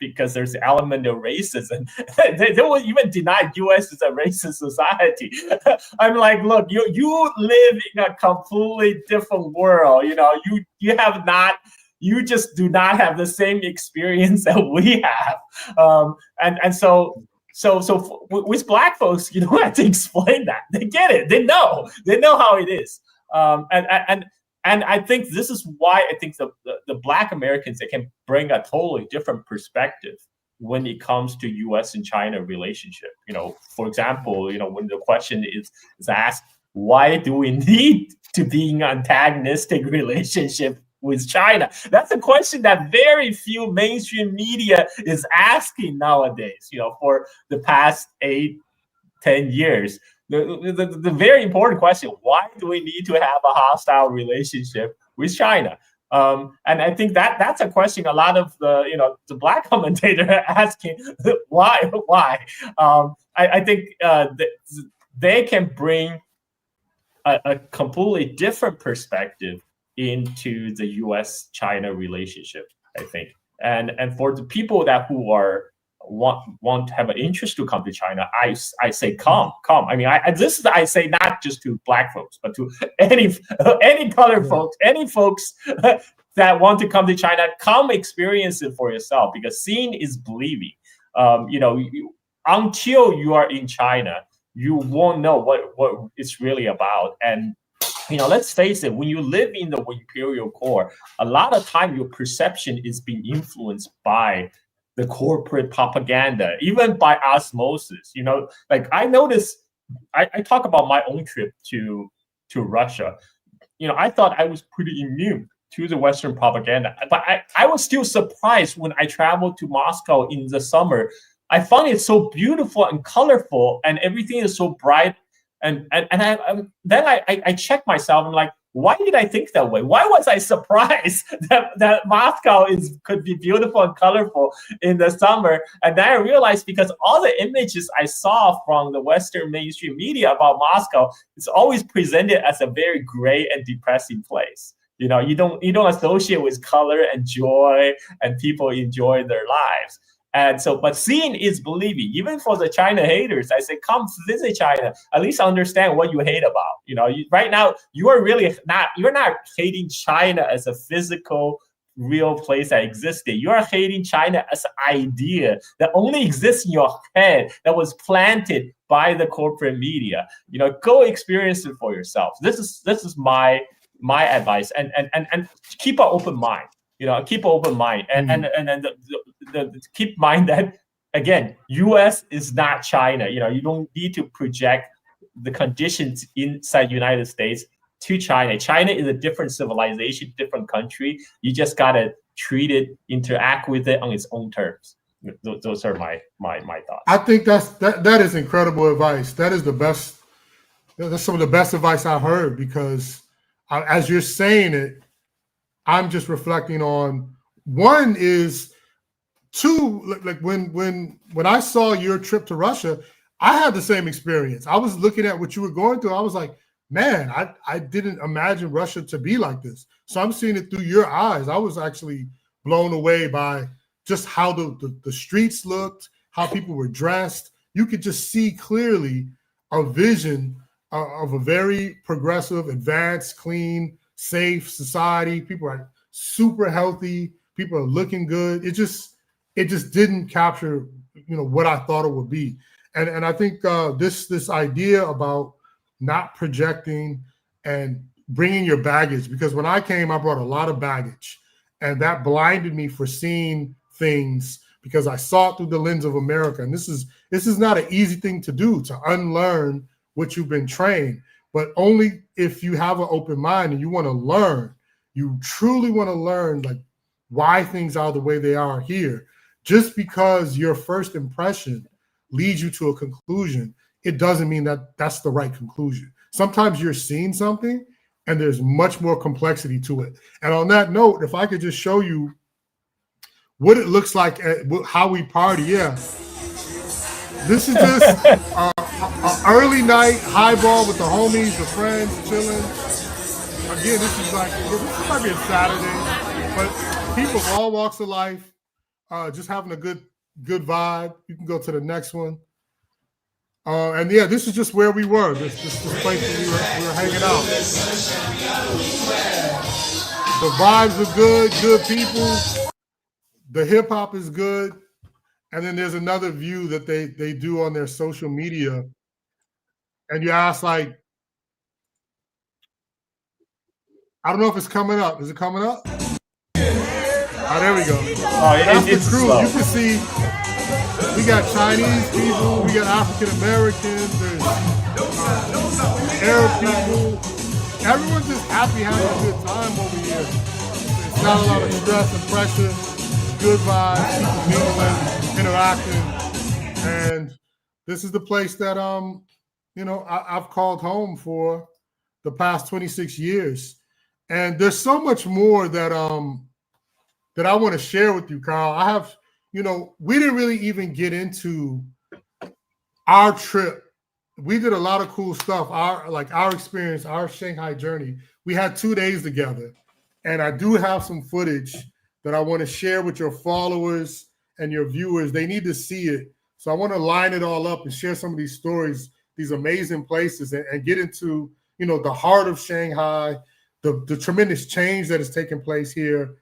because there's an element of racism. they will even deny U.S. is a racist society. I'm like, look, you live in a completely different world. You just do not have the same experience that we have. And so with Black folks, you don't have to explain that. They get it. They know how it is. And I think this is why I think the Black Americans, they can bring a totally different perspective when it comes to U.S. and China relationship. For example, when the question is asked, why do we need to be in an antagonistic relationship with China? That's a question that very few mainstream media is asking nowadays, for the past 8-10 years. The very important question, why do we need to have a hostile relationship with China? And I think that's a question a lot of the Black commentator are asking, why? I think they can bring a completely different perspective into the U.S.-China relationship, I think. And for the people who are want to have an interest to come to China, I say come. I mean, I say not just to Black folks, but to any colored folks, any folks that want to come to China, come experience it for yourself, because seeing is believing. Until you are in China, you won't know what it's really about. And let's face it, when you live in the imperial core, a lot of time your perception is being influenced by the corporate propaganda, even by osmosis. Like I noticed, I talk about my own trip to Russia. I thought I was pretty immune to the Western propaganda, but I was still surprised when I traveled to Moscow in the summer. I found it so beautiful and colorful, and everything is so bright. And then I checked myself. I'm like, why did I think that way? Why was I surprised that Moscow could be beautiful and colorful in the summer? And then I realized, because all the images I saw from the Western mainstream media about Moscow, it's always presented as a very gray and depressing place. You don't associate with color and joy and people enjoy their lives. And so, but seeing is believing. Even for the China haters, I say, come visit China. At least understand what you hate about. Right now, you're not hating China as a physical, real place that existed. You are hating China as an idea that only exists in your head, that was planted by the corporate media. Go experience it for yourself. This is my advice, and keep an open mind. Keep an open mind, and keep in mind that, again, U.S. is not China. You don't need to project the conditions inside the United States to China. China is a different civilization, different country. You just gotta treat it, interact with it on its own terms. Those are my thoughts. I think that is incredible advice. That is the best. That's some of the best advice I heard, because as you're saying it, I'm just reflecting on, one is, two, like when I saw your trip to Russia, I had the same experience. I was looking at what you were going through. I was like, man, I didn't imagine Russia to be like this. So I'm seeing it through your eyes. I was actually blown away by just how the streets looked, how people were dressed. You could just see clearly a vision of a very progressive, advanced, clean, safe society. People are super healthy. People are looking good. It just didn't capture, what I thought it would be. And I think this idea about not projecting and bringing your baggage, because when I came, I brought a lot of baggage, and that blinded me for seeing things because I saw it through the lens of America. And this is not an easy thing to do, to unlearn what you've been trained, but only if you have an open mind and you want to learn, you truly want to learn like why things are the way they are here. Just because your first impression leads you to a conclusion, it doesn't mean that that's the right conclusion. Sometimes you're seeing something and there's much more complexity to it. And on that note, if I could just show you what it looks like, how we party. Yeah. This is just an early night highball with the homies, the friends, chilling. Again, this might be a Saturday, but people of all walks of life, just having a good vibe. You can go to the next one. And yeah, this is just where we were. This place where we were hanging out. The vibes are good people. The hip hop is good. And then there's another view that they do on their social media. And you ask, like, I don't know if it's coming up. Is it coming up? Oh, there we go. Oh, that's the crew. Slow. You can see we got Chinese people, we got African Americans, there's Arab people. Everyone's just happy having a good time over here. It's not a lot of stress and pressure. It's good vibes, people mingling, interacting. And this is the place that I've called home for the past 26 years. And there's so much more that I want to share with you, Carl. I have, we didn't really even get into our trip. We did a lot of cool stuff. Our experience, our Shanghai journey. We had 2 days together, and I do have some footage that I want to share with your followers and your viewers. They need to see it. So I want to line it all up and share some of these stories, these amazing places, and get into, the heart of Shanghai, the tremendous change that has taken place here,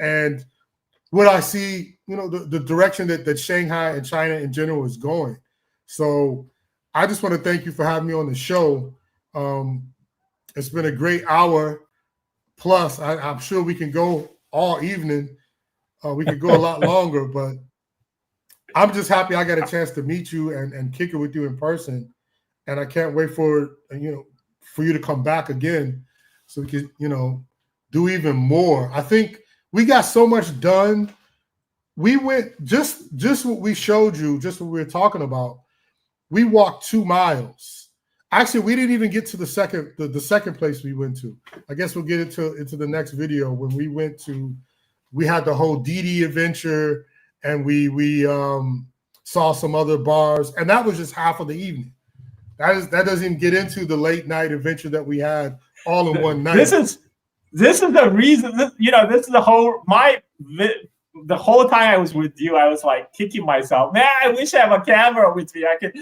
and what I see, the direction that Shanghai and China in general is going. So I just want to thank you for having me on the show. It's been a great hour plus. I'm sure we can go all evening. We could go a lot longer, but I'm just happy I got a chance to meet you and kick it with you in person. And I can't wait for you to come back again so we can, do even more. I think we got so much done. We went just what we showed you, just what we were talking about. We walked 2 miles. Actually, we didn't even get to the second place we went to. I guess we'll get into the next video when we had the whole Didi adventure, and we saw some other bars, and that was just half of the evening. That doesn't even get into the late night adventure that we had all in one night. This is the reason. This is the whole time I was with you, I was like kicking myself. Man, I wish I have a camera with me. I could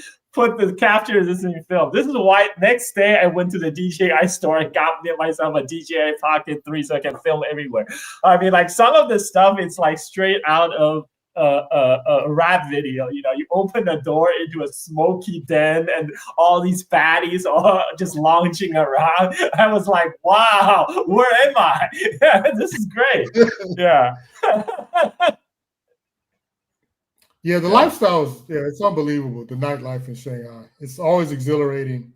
capture this in film. This is why next day I went to the DJI store and got myself a DJI Pocket 3 so I can film everywhere. I mean, like some of the stuff, it's like straight out of a rap video. You open the door into a smoky den and all these baddies all just lounging around. I was like, wow, where am I? This is great. Yeah. Yeah, the lifestyle it's unbelievable. The nightlife in Shanghai, it's always exhilarating.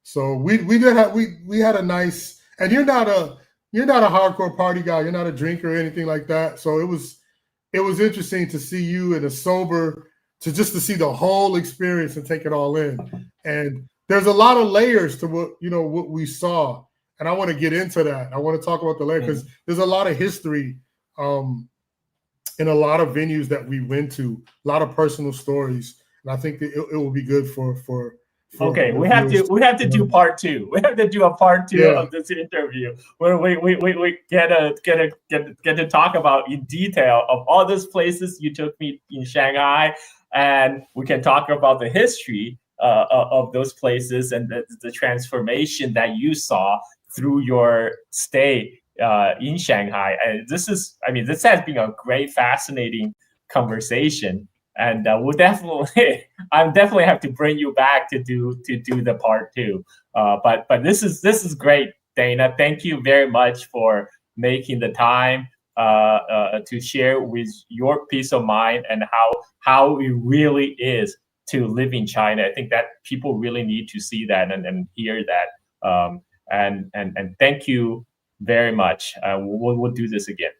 So we had a nice, and you're not a hardcore party guy. You're not a drinker or anything like that. So it was interesting to see you in a sober, to see the whole experience and take it all in. And there's a lot of layers to what we saw, and I want to get into that. I want to talk about the layers because there's a lot of history in a lot of venues that we went to, a lot of personal stories, and I think it will be good for Okay, the we have viewers. to do part two. We have to do a part two Yeah. of this interview where we get to talk about in detail of all those places you took me in Shanghai, and we can talk about the history of those places and the transformation that you saw through your stay in Shanghai. And this has been a great, fascinating conversation, and we'll definitely. I definitely have to bring you back to do the part two. But this is great, Dana. Thank you very much for making the time to share with your peace of mind and how it really is to live in China. I think that people really need to see that and hear that. And thank you very much. We'll do this again.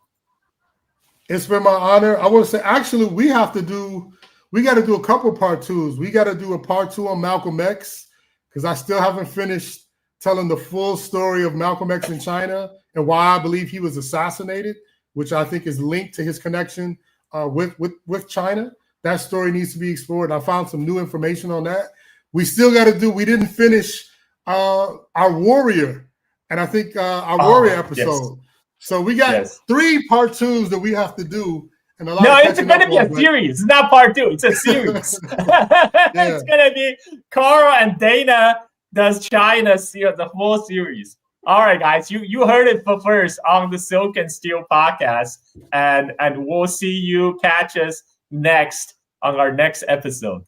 It's been my honor. I want to say, actually, we got to do a couple part twos. We got to do a part two on Malcolm X, because I still haven't finished telling the full story of Malcolm X in China and why I believe he was assassinated, which I think is linked to his connection with China. That story needs to be explored. I found some new information on that. We still got to we didn't finish our warrior, and I think our warrior episode. Yes. So we got 3 part twos that we have to do. And a lot no, it's going to be a series. It's not part 2. It's a series. It's going to be Carl and Dana does China, the whole series. All right, guys, you heard it first on the Silk and Steel podcast, and we'll see you. Catch us next on our next episode.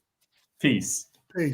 Peace.